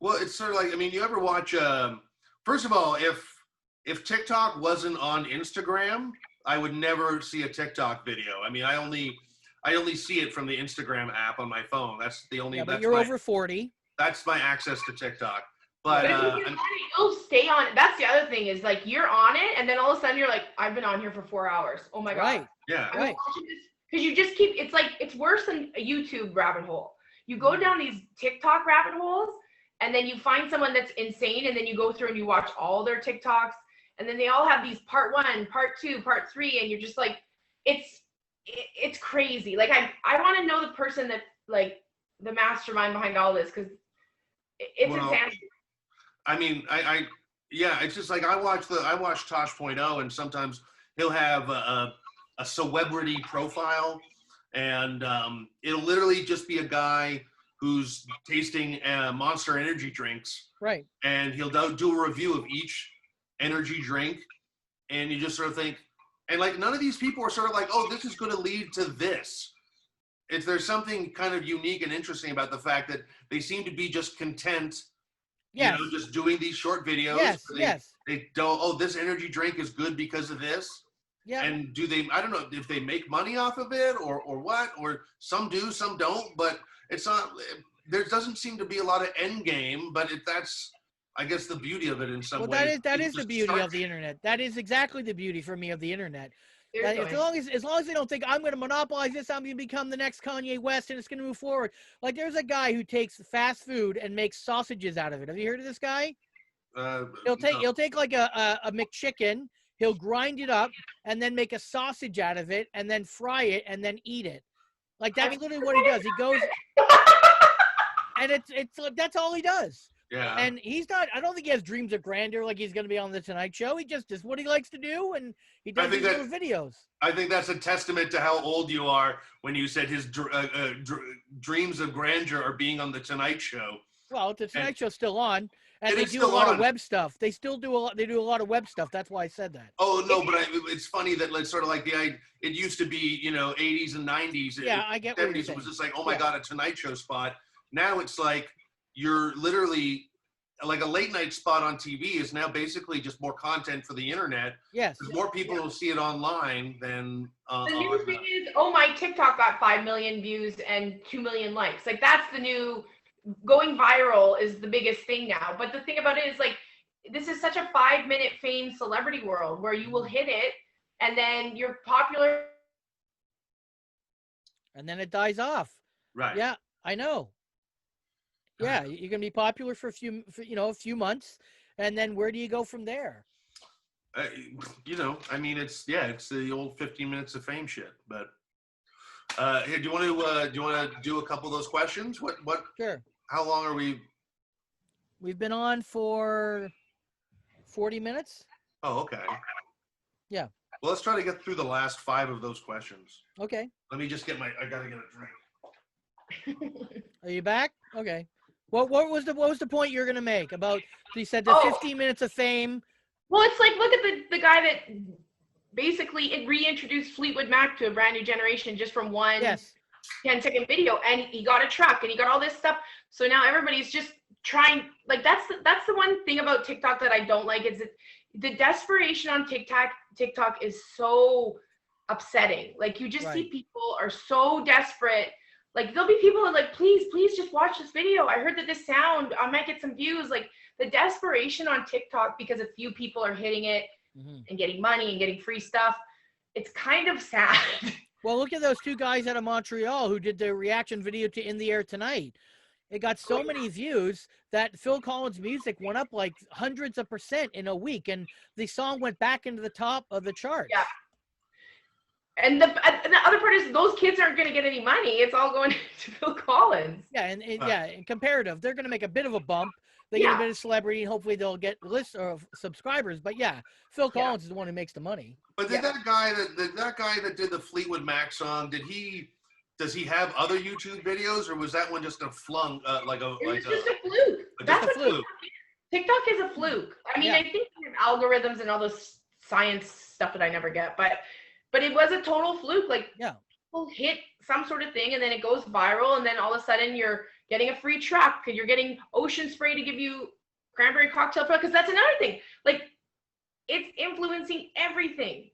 Well, it's sort of like, I mean, you ever watch, first of all, if TikTok wasn't on Instagram, I would never see a TikTok video. I mean, I only see it from the Instagram app on my phone. That's the only. Yeah, but you're over 40. That's my access to TikTok. But you'll stay on it. That's the other thing is like you're on it, and then all of a sudden you're like, I've been on here for 4 hours. Oh my god. Right. Yeah. Right. Because you just keep. It's like it's worse than a YouTube rabbit hole. You go down these TikTok rabbit holes, and then you find someone that's insane, and then you go through and you watch all their TikToks. And then they all have these part 1, part 2, part 3, and you're just like, it's crazy. Like I want to know the person that like the mastermind behind all this, because it's insanity. I mean, it's just like I watch Tosh.0, and sometimes he'll have a celebrity profile, and it'll literally just be a guy who's tasting Monster energy drinks, right? And he'll do a review of each energy drink, and you just sort of think, and like none of these people are sort of like, this is going to lead to this. If there's something kind of unique and interesting about the fact that they seem to be just content, just doing these short videos. They don't, this energy drink is good because of this. Yeah. And do they, I don't know if they make money off of it or what, or some do, some don't, but it's not, there doesn't seem to be a lot of end game, but that's, I guess, the beauty of it in some way. That is the beauty of the internet. That is exactly the beauty for me of the internet. As long as they don't think I'm going to monopolize this, I'm going to become the next Kanye West and it's going to move forward. Like there's a guy who takes fast food and makes sausages out of it. Have you heard of this guy? He'll take like a McChicken, he'll grind it up and then make a sausage out of it and then fry it and then eat it. Like that's literally what he does. He goes and it's that's all he does. Yeah. And he's not, I don't think he has dreams of grandeur like he's going to be on the Tonight Show. He just does what he likes to do, and he does these little videos. I think that's a testament to how old you are when you said his dreams of grandeur are being on the Tonight Show. Well, the Tonight Show's still on, and they do a lot of web stuff. They still do they do a lot of web stuff. That's why I said that. Oh, no, but it's funny that it's sort of like it used to be, 80s and 90s. Yeah, I get 70s, it was just like, oh my God, a Tonight Show spot. Now it's like, you're literally like a late night spot on TV is now basically just more content for the internet. Yes. More people will see it online than the new thing is, my TikTok got 5 million views and 2 million likes. Like that's the new going viral is the biggest thing now. But the thing about it is, like, this is such a 5-minute fame celebrity world where you will hit it and then you're popular. And then it dies off. Right. Yeah, I know. Yeah, you're gonna be popular for a few months, and then where do you go from there? I mean, it's the old 15 minutes of fame shit. But here, do you want to do a couple of those questions? What? Sure. How long are we? We've been on for 40 minutes. Oh, okay. Yeah. Well, let's try to get through the last 5 of those questions. Okay. Let me just I gotta get a drink. Are you back? Okay. What was the point you're gonna make about? You said the 15 minutes of fame. Well, it's like, look at the guy that basically it reintroduced Fleetwood Mac to a brand new generation just from one 10-second video, and he got a truck and he got all this stuff. So now everybody's just trying. Like that's the one thing about TikTok that I don't like is that the desperation on TikTok is so upsetting. Like you just see people are so desperate. Like there'll be people that are like, please just watch this video. I heard that this sound, I might get some views. Like the desperation on TikTok because a few people are hitting it and getting money and getting free stuff. It's kind of sad. Well, look at those 2 guys out of Montreal who did the reaction video to In the Air Tonight. It got so many views that Phil Collins' music went up like hundreds of % in a week, and the song went back into the top of the chart. Yeah. And the other part is those kids aren't going to get any money. It's all going to Phil Collins. Yeah, and comparative, they're going to make a bit of a bump. They get a bit of celebrity, and hopefully they'll get lists of subscribers. But yeah, Phil Collins is the one who makes the money. But did that guy that did the Fleetwood Mac song? Does he have other YouTube videos, or was that one just a flung It was just a fluke. That's a fluke. TikTok is a fluke. I mean, I think there's algorithms and all this science stuff that I never get, but it was a total fluke. Like people hit some sort of thing and then it goes viral, and then all of a sudden you're getting a free truck and you're getting Ocean Spray to give you cranberry cocktail, because that's another thing. Like it's influencing everything.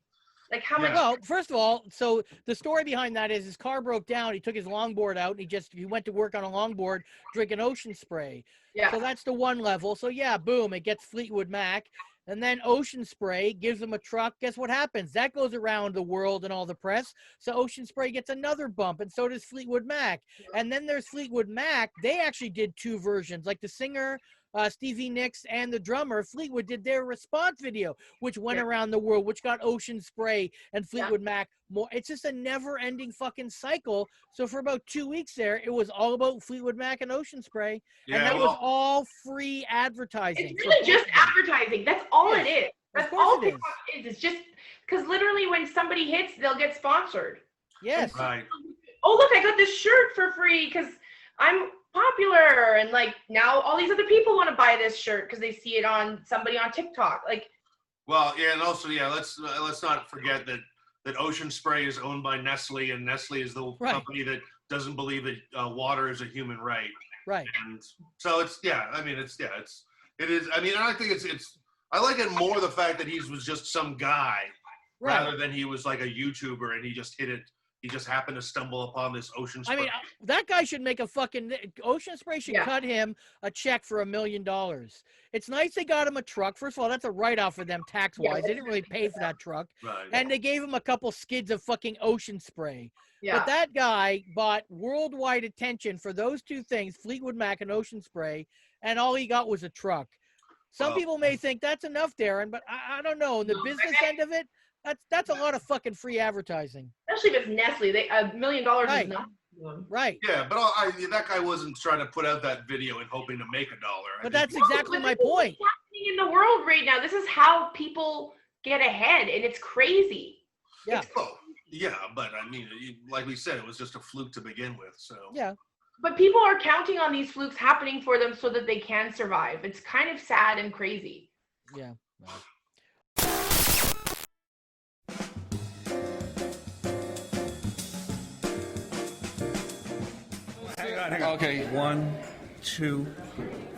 Like how much? Well, first of all, so the story behind that is his car broke down. He took his longboard out and he went to work on a longboard drinking Ocean Spray. Yeah. So that's the one level. So yeah, boom, it gets Fleetwood Mac. And then Ocean Spray gives him a truck. Guess what happens? That goes around the world and all the press. So Ocean Spray gets another bump, and so does Fleetwood Mac. And then there's Fleetwood Mac. They actually did 2 versions, like the singer Stevie Nicks and the drummer Fleetwood did their response video, which went around the world, which got Ocean Spray and Fleetwood Mac more. It's just a never-ending fucking cycle. So for about 2 weeks there, it was all about Fleetwood Mac and Ocean Spray, and that was all free advertising. It's really just advertising. That's all it is. That's all TikTok is. It's just because literally when somebody hits, they'll get sponsored. Yes. Right. Oh, look, I got this shirt for free because I'm popular, and like now all these other people want to buy this shirt because they see it on somebody on TikTok. Like, well, yeah, and also, let's not forget that Ocean Spray is owned by Nestle, and Nestle is the company that doesn't believe that water is a human right. Right. And so it is. I mean, I think it's. I like it more the fact that he was just some guy, rather than he was like a YouTuber and he just hit it. He just happened to stumble upon this Ocean Spray. I mean, that guy should make Ocean Spray should cut him a check for $1 million. It's nice they got him a truck. First of all, that's a write-off for them tax-wise. They didn't really pay for that truck. Right. And they gave him a couple skids of fucking Ocean Spray. Yeah. But that guy bought worldwide attention for those 2 things, Fleetwood Mac and Ocean Spray, and all he got was a truck. Some people may think that's enough, Darren, but I don't know. In the business end of it, that's a lot of fucking free advertising. Especially if it's Nestle. $1 million is nothing. Right. Yeah, but that guy wasn't trying to put out that video and hoping to make $1. But that's exactly my point. What's happening in the world right now? This is how people get ahead, and it's crazy. Yeah. But I mean, like we said, it was just a fluke to begin with. So. Yeah. But people are counting on these flukes happening for them so that they can survive. It's kind of sad and crazy. Yeah. Wow. Hang on. Okay, 1, 2,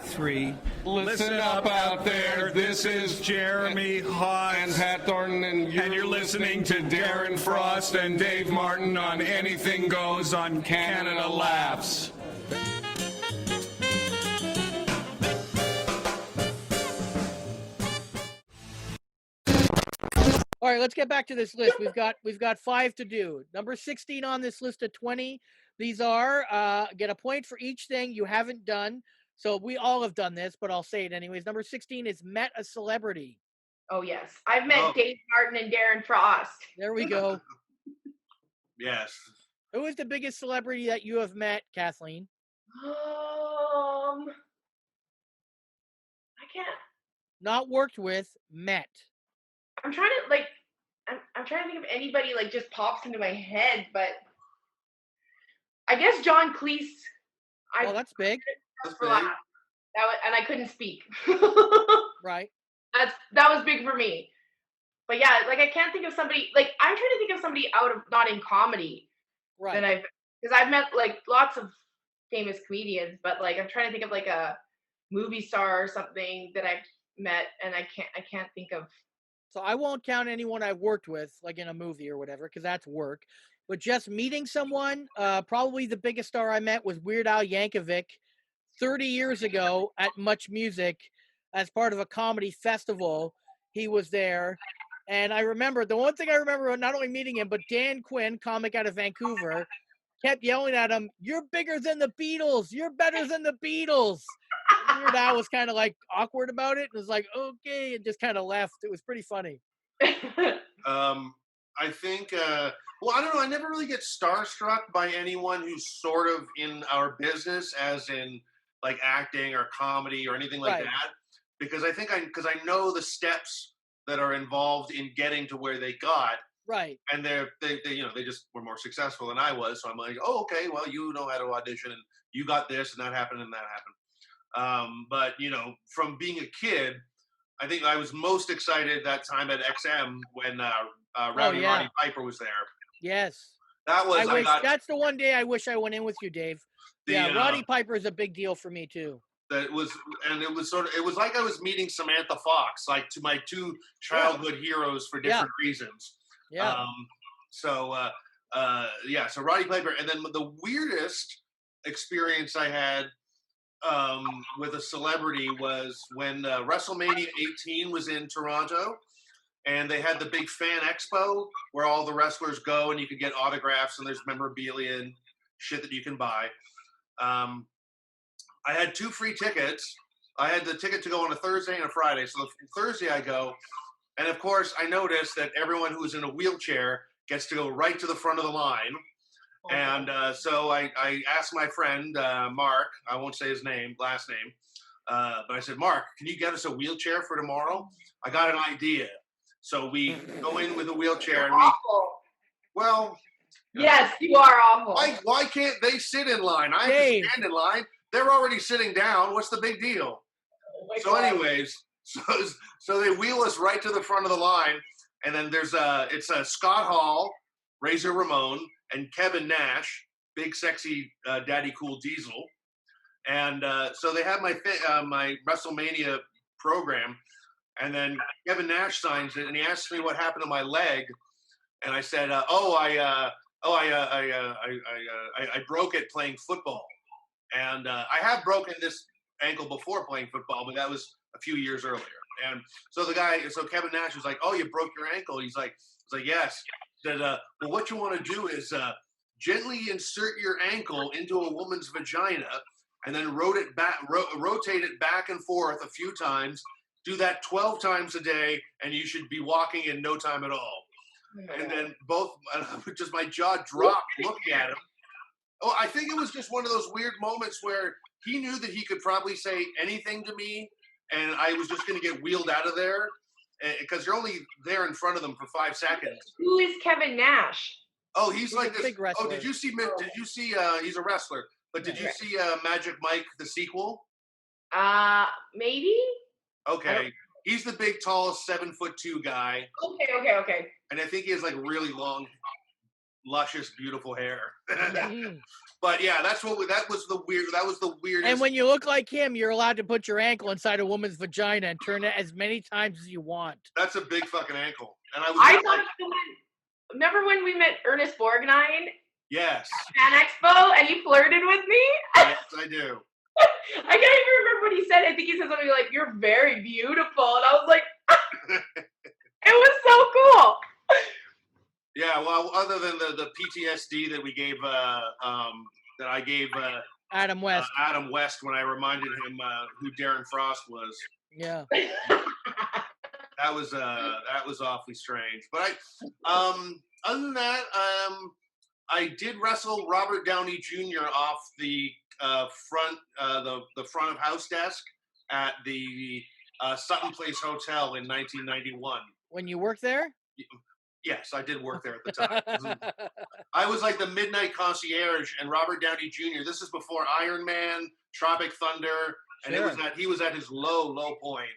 3. Listen up out there. This is Jeremy Haas and Pat Thornton, and you're listening to Darren Frost and Dave Martin on Anything Goes on Canada Laughs. All right, let's get back to this list. We've got 5 to do. Number 16 on this list of 20. These are get a point for each thing you haven't done. So we all have done this, but I'll say it anyways. Number 16 is met a celebrity. Oh yes, I've met Dave Martin and Darren Frost. There we go. Yes. Who is the biggest celebrity that you have met, Kathleen? I can't. Not worked with, met. I'm trying to like. I'm trying to think of anybody like just pops into my head, but I guess John Cleese. Oh, that's big. That's for big. laugh. That was, and I couldn't speak. Right. That was big for me. But yeah, like I can't think of somebody. Like I'm trying to think of somebody out of not in comedy. Right. That because I've met like lots of famous comedians, but like I'm trying to think of like a movie star or something that I've met, and I can't think of. So I won't count anyone I've worked with, like in a movie or whatever, because that's work. But just meeting someone, probably the biggest star I met was Weird Al Yankovic 30 years ago at Much Music as part of a comedy festival. He was there. And I remember, the one thing I remember, not only meeting him, but Dan Quinn, comic out of Vancouver, kept yelling at him, "You're bigger than the Beatles. You're better than the Beatles." And Weird Al was kind of like awkward about it. And was like, okay, and just kind of left. It was pretty funny. I think, well, I don't know. I never really get starstruck by anyone who's sort of in our business, as in like acting or comedy or anything like Right. that. Because I think because I know the steps that are involved in getting to where they got. Right. And they just were more successful than I was. So I'm like, oh, okay, well, you know how to audition, and you got this, and that happened, and that happened. But, from being a kid, I think I was most excited that time at XM when Roddy Piper was there. Yes. That was, that's the one day I wish I went in with you, Dave. Roddy Piper is a big deal for me too. It was like I was meeting Samantha Fox, like to my two childhood heroes for different reasons. Yeah. So Roddy Piper. And then the weirdest experience I had with a celebrity was when WrestleMania 18 was in Toronto, and they had the big fan expo where all the wrestlers go and you could get autographs and there's memorabilia and shit that you can buy. I had 2 free tickets. I had the ticket to go on a Thursday and a Friday. So the Thursday I go, and of course I noticed that everyone who's in a wheelchair gets to go right to the front of the line. Oh, and so I asked my friend, Mark, I won't say his last name, but I said, Mark, can you get us a wheelchair for tomorrow? I got an idea. So we go in with a wheelchair. And well. Yes, you are awful. Why can't they sit in line? I have to stand in line. They're already sitting down. What's the big deal? So anyways, so they wheel us right to the front of the line. And then it's Scott Hall, Razor Ramon, and Kevin Nash, big sexy Daddy Cool Diesel. And so they have my WrestleMania program. And then Kevin Nash signs it, and he asks me what happened to my leg. And I said, I broke it playing football. And I have broken this ankle before playing football, but that was a few years earlier. And so Kevin Nash was like, "Oh, you broke your ankle?" He's like, "Yes." He said, well, what you want to do is gently insert your ankle into a woman's vagina, and then rotate it back and forth a few times. Do that 12 times a day, and you should be walking in no time at all. And then just my jaw dropped looking at him. Oh, I think it was just one of those weird moments where he knew that he could probably say anything to me, and I was just going to get wheeled out of there because you're only there in front of them for 5 seconds. Who is Kevin Nash? Oh, he's like this. Big wrestler. Oh, did you see? He's a wrestler. But did you see Magic Mike the sequel? Maybe. Okay, he's the big, tallest 7'2" guy. Okay. And I think he has like really long, luscious, beautiful hair. But yeah, that was the weirdest. And when you look like him, you're allowed to put your ankle inside a woman's vagina and turn it as many times as you want. That's a big fucking ankle. And remember when we met Ernest Borgnine? Yes. At Fan Expo, and he flirted with me? Yes, I do. I can't even remember what he said. I think he said something like, "You're very beautiful." And I was like, it was so cool. Yeah, well, other than the PTSD that we gave, that I gave Adam West. Adam West when I reminded him who Darren Frost was. Yeah. That was awfully strange. But other than that, I did wrestle Robert Downey Jr. off the front of house desk at the Sutton Place Hotel in 1991. When you worked there? Yes, I did work there at the time. I was like the midnight concierge, and Robert Downey Jr. This is before Iron Man, Tropic Thunder, and Sure. he was at his low point,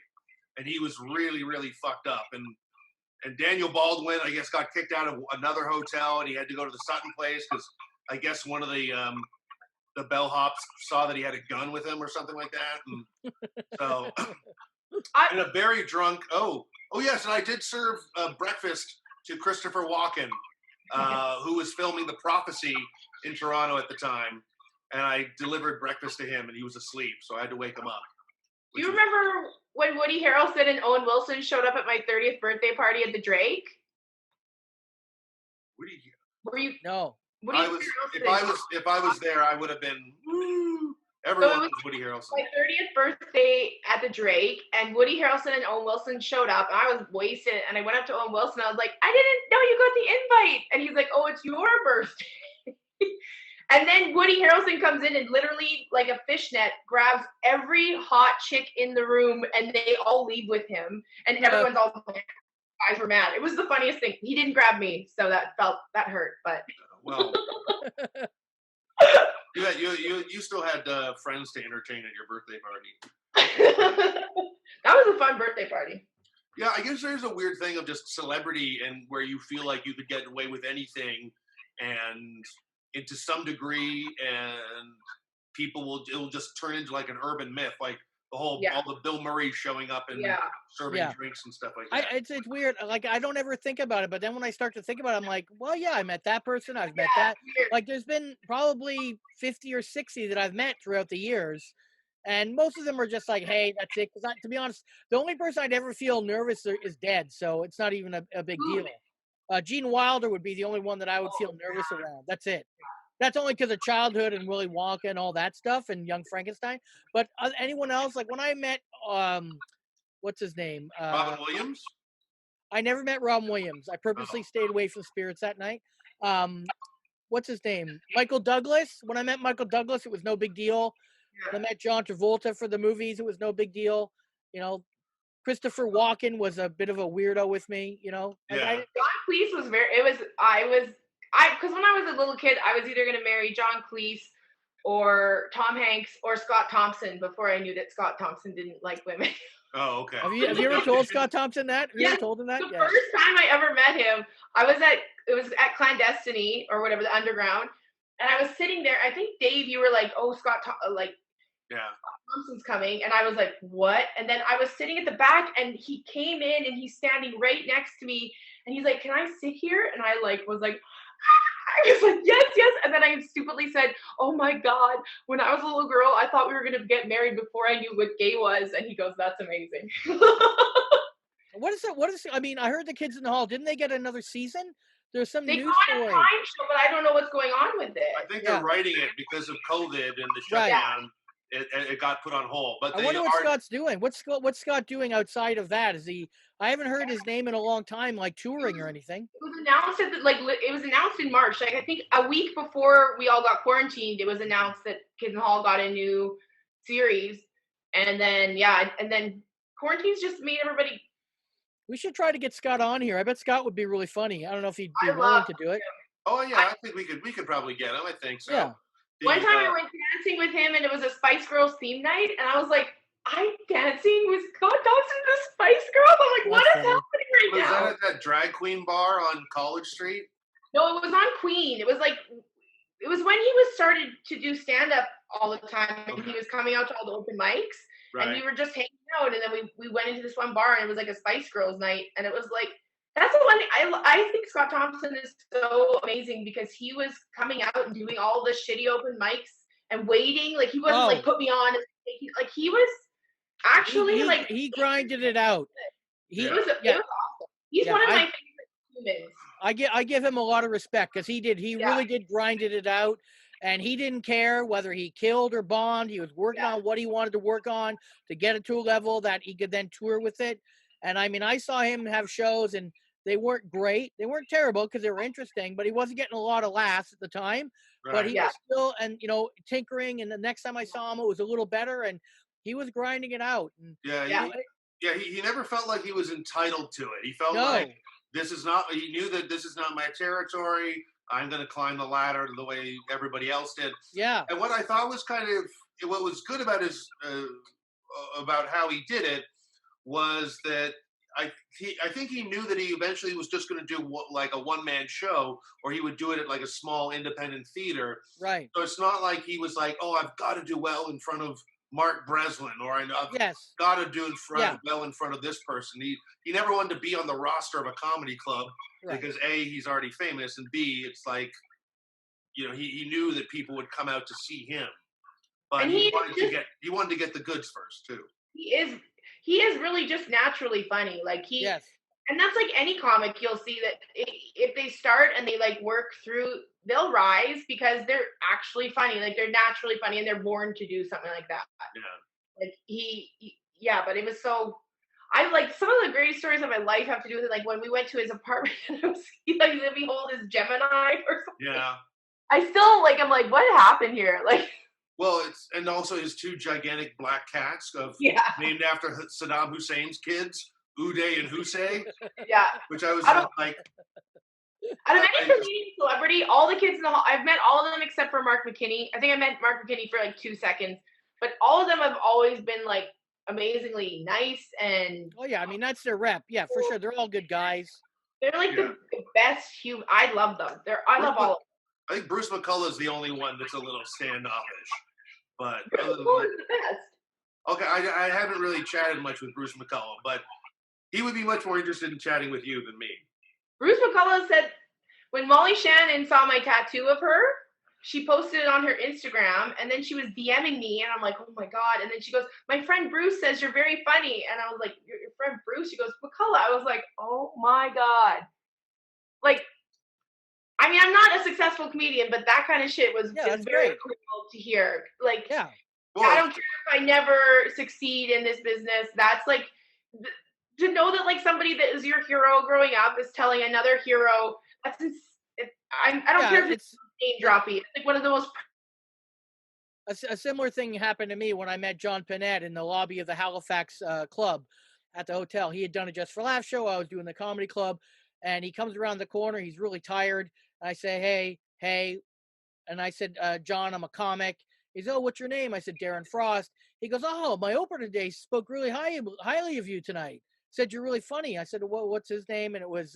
and he was really, really fucked up. And Daniel Baldwin, I guess, got kicked out of another hotel, and he had to go to the Sutton Place because I guess one of the bellhops saw that he had a gun with him or something like that. And so, and a very drunk. Oh yes, and I did serve breakfast to Christopher Walken, who was filming The Prophecy in Toronto at the time, and I delivered breakfast to him, and he was asleep, so I had to wake him up. Do you remember when Woody Harrelson and Owen Wilson showed up at my 30th birthday party at the Drake? Were you? No. If I was there, I would have been. Woo! Everyone was Woody Harrelson. My 30th birthday at the Drake, and Woody Harrelson and Owen Wilson showed up, and I was wasted. And I went up to Owen Wilson. I was like, I didn't know you got the invite. And he's like, oh, it's your birthday. And then Woody Harrelson comes in and literally, like a fishnet, grabs every hot chick in the room, and they all leave with him. And everyone's all guys were mad. It was the funniest thing. He didn't grab me, so that hurt. But well. You still had friends to entertain at your birthday party. That was a fun birthday party. Yeah, I guess there's a weird thing of just celebrity and where you feel like you could get away with anything, and to some degree, and it'll just turn into like an urban myth, like all the Bill Murray showing up and serving drinks and stuff like that. It's weird. Like, I don't ever think about it, but then when I start to think about it, I'm like, well, yeah, I met that person. I've met that. Like, there's been probably 50 or 60 that I've met throughout the years. And most of them are just like, hey, that's it. Because to be honest, the only person I'd ever feel nervous is dead. So it's not even a big deal. Gene Wilder would be the only one that I would feel nervous around. That's it. That's only because of childhood and Willy Wonka and all that stuff and Young Frankenstein. But anyone else, like when I met, what's his name? Robin Williams? I never met Robin Williams. I purposely stayed away from Spirits that night. What's his name? Michael Douglas. When I met Michael Douglas, it was no big deal. When I met John Travolta for the movies, it was no big deal. You know, Christopher Walken was a bit of a weirdo with me, you know. John Cleese was because when I was a little kid, I was either going to marry John Cleese or Tom Hanks or Scott Thompson before I knew that Scott Thompson didn't like women. Oh, okay. Have you ever told Scott Thompson that? Have you ever told him that? The first time I ever met him, it was at Clandestiny or whatever, the Underground, and I was sitting there. I think Dave, you were like, "Oh, Scott Thompson's coming," and I was like, "What?" And then I was sitting at the back, and he came in, and he's standing right next to me, and he's like, "Can I sit here?" And I was like. I was like, yes. And then I stupidly said, oh my God, when I was a little girl, I thought we were going to get married before I knew what gay was. And he goes, that's amazing. What is I mean, I heard The Kids in the Hall. Didn't they get another season? There's some news story. They got a time show, but I don't know what's going on with it. I think they're writing it because of COVID and the shutdown. It got put on hold. But I wonder what Scott's doing. What's Scott doing outside of that? I haven't heard his name in a long time, like touring or anything. It was announced it was announced in March. Like I think a week before we all got quarantined, it was announced that Kids in the Hall got a new series, and then quarantine's just made everybody. We should try to get Scott on here. I bet Scott would be really funny. I don't know if he'd be willing to do it. Oh yeah, I think we could probably get him. I think so. Yeah. One time I went dancing with him, and it was a Spice Girls theme night, and I was like, I'm dancing with Scott Thompson, the Spice Girls. I'm like, what is happening right now? Was that at that drag queen bar on College Street? No, it was on Queen. It was when he was started to do stand-up all the time, and he was coming out to all the open mics, and we were just hanging out, and then we went into this one bar, and it was like a Spice Girls night, and it was like, that's the one thing I think Scott Thompson is so amazing because he was coming out and doing all the shitty open mics and waiting. Like he wasn't like put me on. Like he was actually he grinded it out. It was awesome. He's one of my favorite humans. I give him a lot of respect because he really did grinded it out, and he didn't care whether he killed or bombed. He was working on what he wanted to work on to get it to a level that he could then tour with it. And I mean, I saw him have shows, and they weren't great. They weren't terrible because they were interesting, but he wasn't getting a lot of laughs at the time. Right. But he was still, and tinkering. And the next time I saw him, it was a little better, and he was grinding it out. And, he never felt like he was entitled to it. He felt like he knew that this is not my territory. I'm going to climb the ladder the way everybody else did. Yeah. And what I thought was what was good about about how he did it was that I think he knew that he eventually was just going to do like a one-man show, or he would do it at like a small independent theater. Right. So it's not like he was like, oh, I've got to do well in front of Mark Breslin, or I've got to do well in front of this person. He never wanted to be on the roster of a comedy club because A, he's already famous, and B, it's like, he knew that people would come out to see him, but he wanted to get the goods first too. He is really just naturally funny. Like and that's like any comic. You'll see that if they start and they like work through, they'll rise because they're actually funny. Like they're naturally funny and they're born to do something like that. Yeah. Like but it was so. I like some of the greatest stories of my life have to do with it. Like when we went to his apartment and he let me hold his Gemini or something. Yeah. I still I'm like, what happened here? Like. Well, and also his two gigantic black cats named after Saddam Hussein's kids, Uday and Hussein. Yeah. Which I was like. Out of any comedian celebrity, all the kids in the hall, I've met all of them except for Mark McKinney. I think I met Mark McKinney for like 2 seconds, but all of them have always been like amazingly nice and. Oh yeah, I mean that's their rep. Yeah, for sure, they're all good guys. They're like the best human. I love them. I love all of them. I think Bruce McCullough is the only one that's a little standoffish, but other than that, okay, I haven't really chatted much with Bruce McCullough, but he would be much more interested in chatting with you than me. Bruce McCullough said when Molly Shannon saw my tattoo of her, she posted it on her Instagram, and then she was DMing me, and I'm like, oh my God. And then she goes, my friend Bruce says you're very funny. And I was like, your friend Bruce? She goes, McCullough. I was like, oh my God. Like, I mean, I'm not a successful comedian, but that kind of shit is very cool to hear. Like, I don't care if I never succeed in this business. That's like, to know that like somebody that is your hero growing up is telling another hero, I don't care if it's name droppy. It's like one of the most. A similar thing happened to me when I met John Panette in the lobby of the Halifax club at the hotel. He had done a Just for Laughs show. I was doing the comedy club, and he comes around the corner. He's really tired. I say, hey. And I said, John, I'm a comic. He says, oh, what's your name? I said, Darren Frost. He goes, oh, my opener today spoke really highly of you tonight. Said, you're really funny. I said, well, what's his name? And it was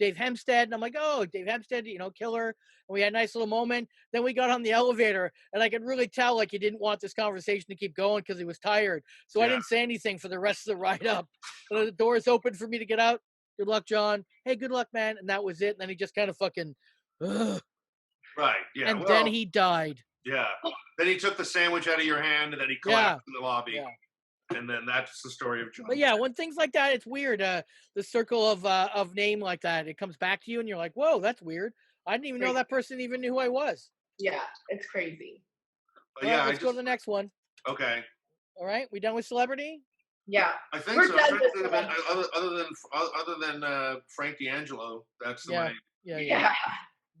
Dave Hempstead. And I'm like, oh, Dave Hempstead, killer. And we had a nice little moment. Then we got on the elevator, and I could really tell like he didn't want this conversation to keep going because he was tired. So I didn't say anything for the rest of the ride up. And the doors opened for me to get out. Good luck, John. Hey, good luck, man. And that was it. And then he just kind of fucking, ugh. Right, yeah. And then he died. Yeah. Then he took the sandwich out of your hand, and then he collapsed in the lobby. Yeah. And then that's the story of John. But yeah, when things like that, it's weird. The circle of name like that, it comes back to you, and you're like, whoa, that's weird. I didn't even know that person even knew who I was. Yeah, it's crazy. But yeah, let's go to the next one. Okay. All right, we done with celebrity? Yeah, I think so. Other than Frank D'Angelo, that's the way. Yeah.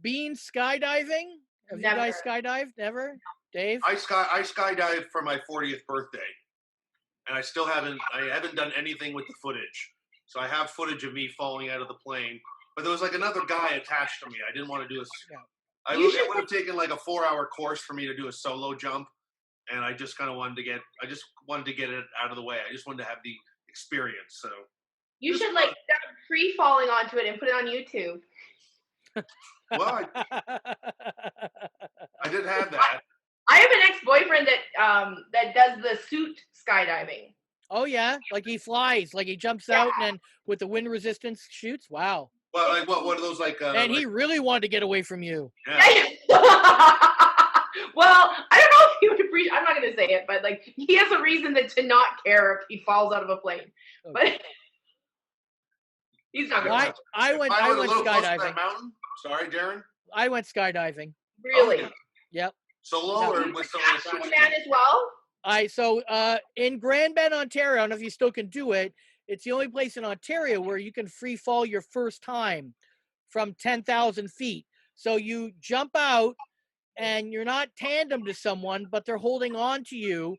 Bean skydiving? Have you guys skydived? Never? No. Dave? I skydived for my 40th birthday, and I haven't done anything with the footage. So I have footage of me falling out of the plane, but there was like another guy attached to me. I didn't want to do it would have taken like a 4-hour course for me to do a solo jump. And I just kind of wanted to get it out of the way. I just wanted to have the experience. So you should like free falling onto it and put it on YouTube. Well, I did have that. I have an ex-boyfriend that does the suit skydiving. Oh yeah, like he flies, like he jumps out and then with the wind resistance shoots. Wow. Well, like what are those like? And he really wanted to get away from you. Yeah. Well, I don't know if he would appreciate. I'm not going to say it, but like he has a reason to not care if he falls out of a plane. Okay. But He's not Well, going. I went a little closer to skydiving. that mountain. Sorry, Darren. I went skydiving. Really? Yep. So lower with someone Actual attached. man as well. In Grand Bend, Ontario, I don't know if you still can do it. It's the only place in Ontario where you can free fall your first time from 10,000 feet. So you jump out and you're not tandem to someone, but they're holding on to you.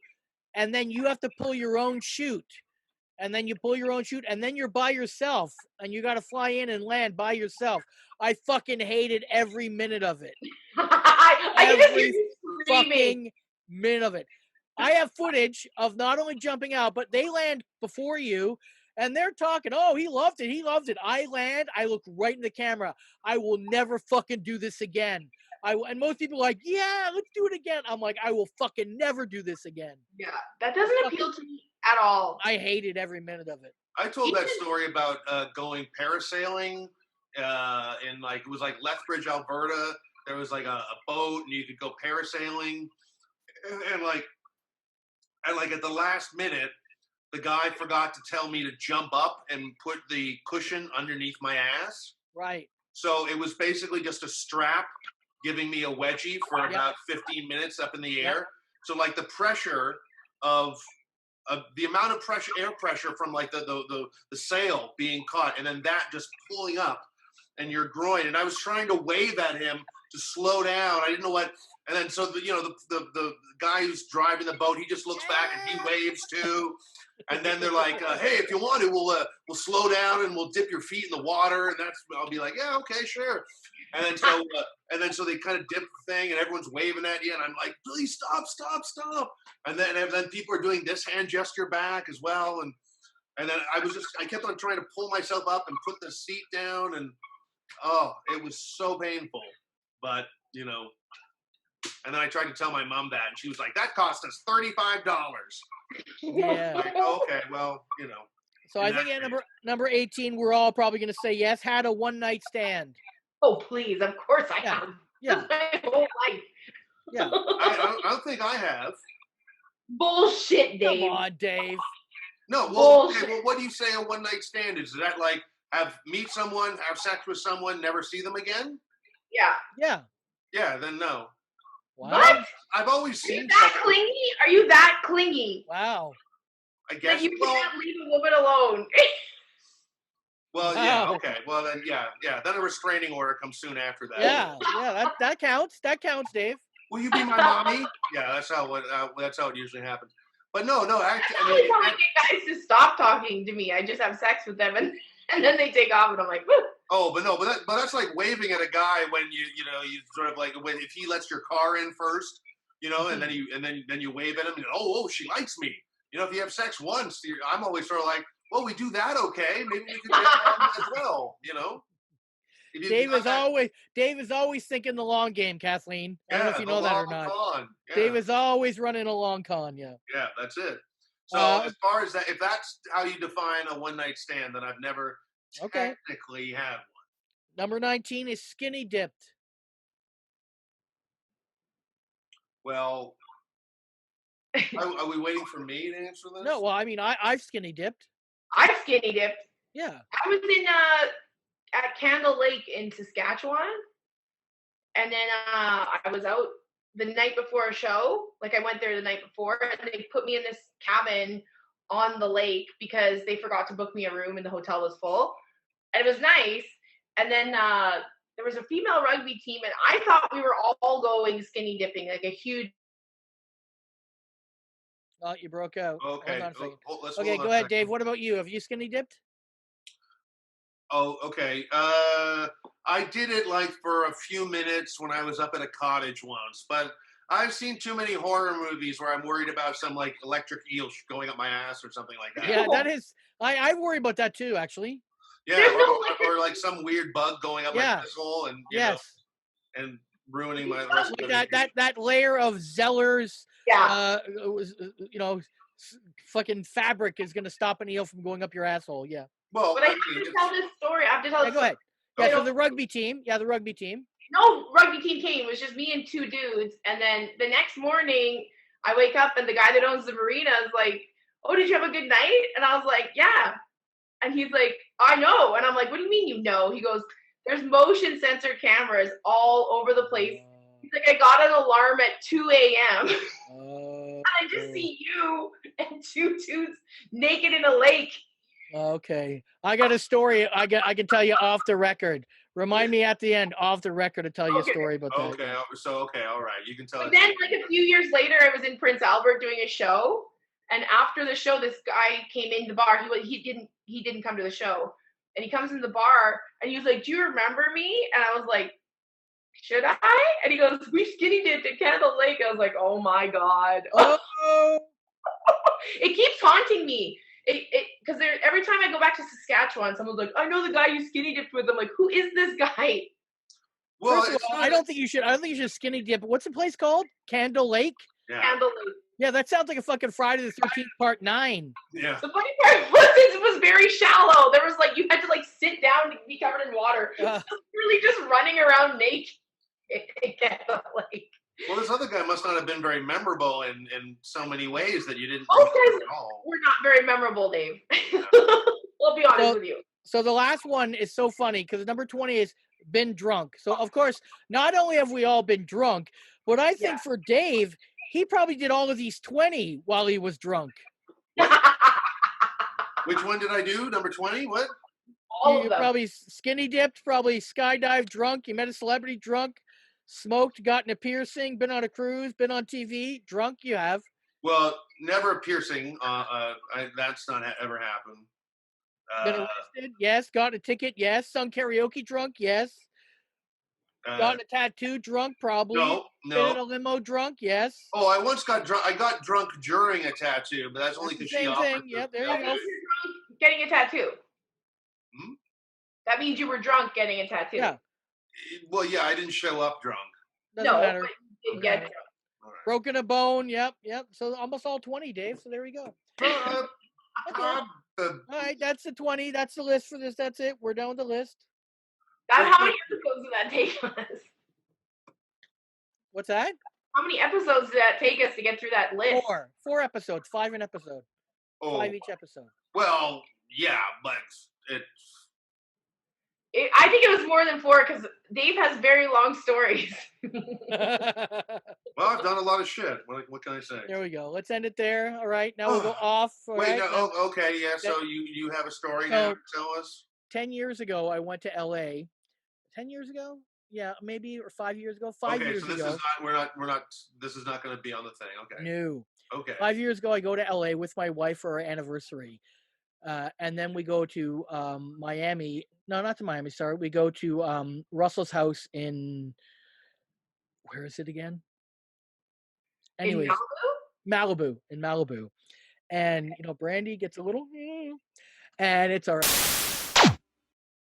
And then you have to pull your own chute. And then you pull your own chute, and then you're by yourself, and you got to fly in and land by yourself. I fucking hated every minute of it. Every fucking minute of it. I have footage of not only jumping out, but they land before you, and they're talking, oh, he loved it, he loved it. I land, I look right in the camera. I will never fucking do this again. And most people are like, yeah, let's do it again. I'm like, I will fucking never do this again. Yeah, that doesn't appeal to me at all. I hated every minute of it. I told that story about going parasailing in like, it was like Lethbridge, Alberta. There was like a boat and you could go parasailing. And like at the last minute, the guy forgot to tell me to jump up and put the cushion underneath my ass. Right. So it was basically just a strap giving me a wedgie for about 15 minutes up in the air. So like the pressure of the amount of pressure, air pressure from like the sail being caught, and then that just pulling up and your groin. And I was trying to wave at him to slow down. I didn't know what. And then so the guy who's driving the boat, he just looks back and he waves too. And then they're like, "Hey, if you want to, we'll slow down and we'll dip your feet in the water." And I'll be like, "Yeah, okay, sure." And then so they kind of dip the thing, and everyone's waving at you, and I'm like, "Please stop, stop, stop!" And then people are doing this hand gesture back as well, and then I kept on trying to pull myself up and put the seat down, and it was so painful. But and then I tried to tell my mom that, and she was like, "That cost us $35." Yeah. Like, okay, well, So I think at number 18, we're all probably going to say yes. Had a one night stand. Oh please, of course I have. Yeah. My whole life. Yeah. I don't think I have. Bullshit, Dave. Come on, Dave. No, well, okay, well, what do you say a one night stand is? Is that like meet someone, have sex with someone, never see them again? Yeah. Yeah. Yeah, then no. Wow. What? I've always Are you seen that someone. clingy? Are you that clingy? Wow. I guess. Like you can't leave a woman alone. Well, yeah, Wow. okay. Well, then, yeah. Then a restraining order comes soon after that. Yeah. That counts. That counts, Dave. Will you be my mommy? Yeah, that's how it usually happens. But no, actually, I always want to get guys to stop talking to me. I just have sex with them, and then they take off, and I'm like, woo. Oh, but that's like waving at a guy when you sort of like if he lets your car in first, and then you wave at him. And, oh, she likes me. If you have sex once, I'm always sort of like, well, we do that, okay? Maybe we could get that as well, Dave is always thinking the long game, Kathleen. I don't know if you know that or not. Con. Yeah. Dave is always running a long con. Yeah. Yeah, that's it. So as far as that, if that's how you define a one night stand, then I've never technically had one. Number 19 is skinny dipped. Well, are we waiting for me to answer this? No, well, I mean, I've skinny dipped. I've skinny dipped. Yeah. I was in at Candle Lake in Saskatchewan, and then I was out the night before a show. Like I went there the night before, and they put me in this cabin on the lake because they forgot to book me a room and the hotel was full. And it was nice. And then there was a female rugby team, and I thought we were all going skinny dipping, like a huge. Oh, you broke out. Okay. Hold on a second. Okay, go ahead, Dave. What about you? Have you skinny dipped? Oh, okay. I did it like for a few minutes when I was up at a cottage once, but I've seen too many horror movies where I'm worried about some like electric eel going up my ass or something like that. Yeah, that is. I worry about that too, actually. Yeah, or like some weird bug going up my pistol and and ruining my rest of the that layer of Zeller's fucking fabric is going to stop an eel from going up your asshole. Yeah. Well, but I have to tell this story. I have to tell. Go ahead. Yeah. So the rugby team. Yeah, the rugby team. No rugby team came. It was just me and two dudes. And then the next morning, I wake up and the guy that owns the marina is like, "Oh, did you have a good night?" And I was like, "Yeah." And he's like, I know. And I'm like, what do you mean you know? He goes, there's motion sensor cameras all over the place. He's like, I got an alarm at 2 a.m. And I just see you and two dudes naked in a lake. Okay. I got a story I can tell you off the record. Remind me at the end, off the record, to tell you a story about that. Okay, all right. You can tell But it. then, like, a few years later, I was in Prince Albert doing a show. And after the show, this guy came in the bar. He didn't come to the show. And he comes in the bar, and he was like, do you remember me? And I was like, should I? And he goes, we skinny dipped at Candle Lake. I was like, oh, my God. Oh. It keeps haunting me. Because every time I go back to Saskatchewan, someone's like, I know the guy you skinny dipped with. I'm like, who is this guy? Well, First of all, I don't think you should skinny dip. What's the place called? Candle Lake? Yeah. Candle Lake. Yeah, that sounds like a fucking Friday the 13th Part 9. Yeah. The funny part was it was very shallow. There was like, you had to like sit down to be covered in water. Really just running around naked in Candle Lake. Well, this other guy must not have been very memorable in so many ways that you didn't Most remember guys at all. were not very memorable, Dave. We'll be honest with you. So the last one is so funny because number 20 is been drunk. So, of course, not only have we all been drunk, but I think for Dave, he probably did all of these 20 while he was drunk. Which one did I do? Number 20? What? You probably skinny dipped, probably skydived drunk. You met a celebrity drunk, smoked, gotten a piercing, been on a cruise, been on TV, drunk. You have. Well, never a piercing. That's not ever happened. Been arrested? Yes. Got a ticket? Yes. Sung karaoke drunk? Yes. Gotten a tattoo drunk? Probably. No. Been in a limo drunk? Yes. Oh, I once got drunk. I got drunk during a tattoo, but that's only because she offered. Same thing. Yep, there you go. Getting a tattoo. Hmm? That means you were drunk getting a tattoo. Yeah. Well, yeah, I didn't show up drunk. Doesn't matter. But you did get drunk. Broken a bone. Yep. So almost all 20, Dave. So there we go. All right, that's the 20. That's the list for this. That's it. We're done with the list. How many episodes did that take us? What's that? How many episodes did that take us to get through that list? 4 episodes. 5 an episode. Oh. 5 each episode. Well, yeah, but I think it was more than 4 because Dave has very long stories. Well, I've done a lot of shit. What can I say? There we go. Let's end it there. All right. Now we'll go off. Wait, no, okay, yeah. So you have a story now to tell us? 10 years ago, I went to LA. 10 years ago? Yeah, maybe, or 5 years ago. 5 years ago. Okay, so this is not going to be on the thing. Okay. No. Okay. 5 years ago, I go to LA with my wife for our anniversary. And then we go to Miami. No, not to Miami. Sorry. We go to Russell's house in, where is it again? Anyways, Malibu. In Malibu. And, Brandy gets a little, and it's all right.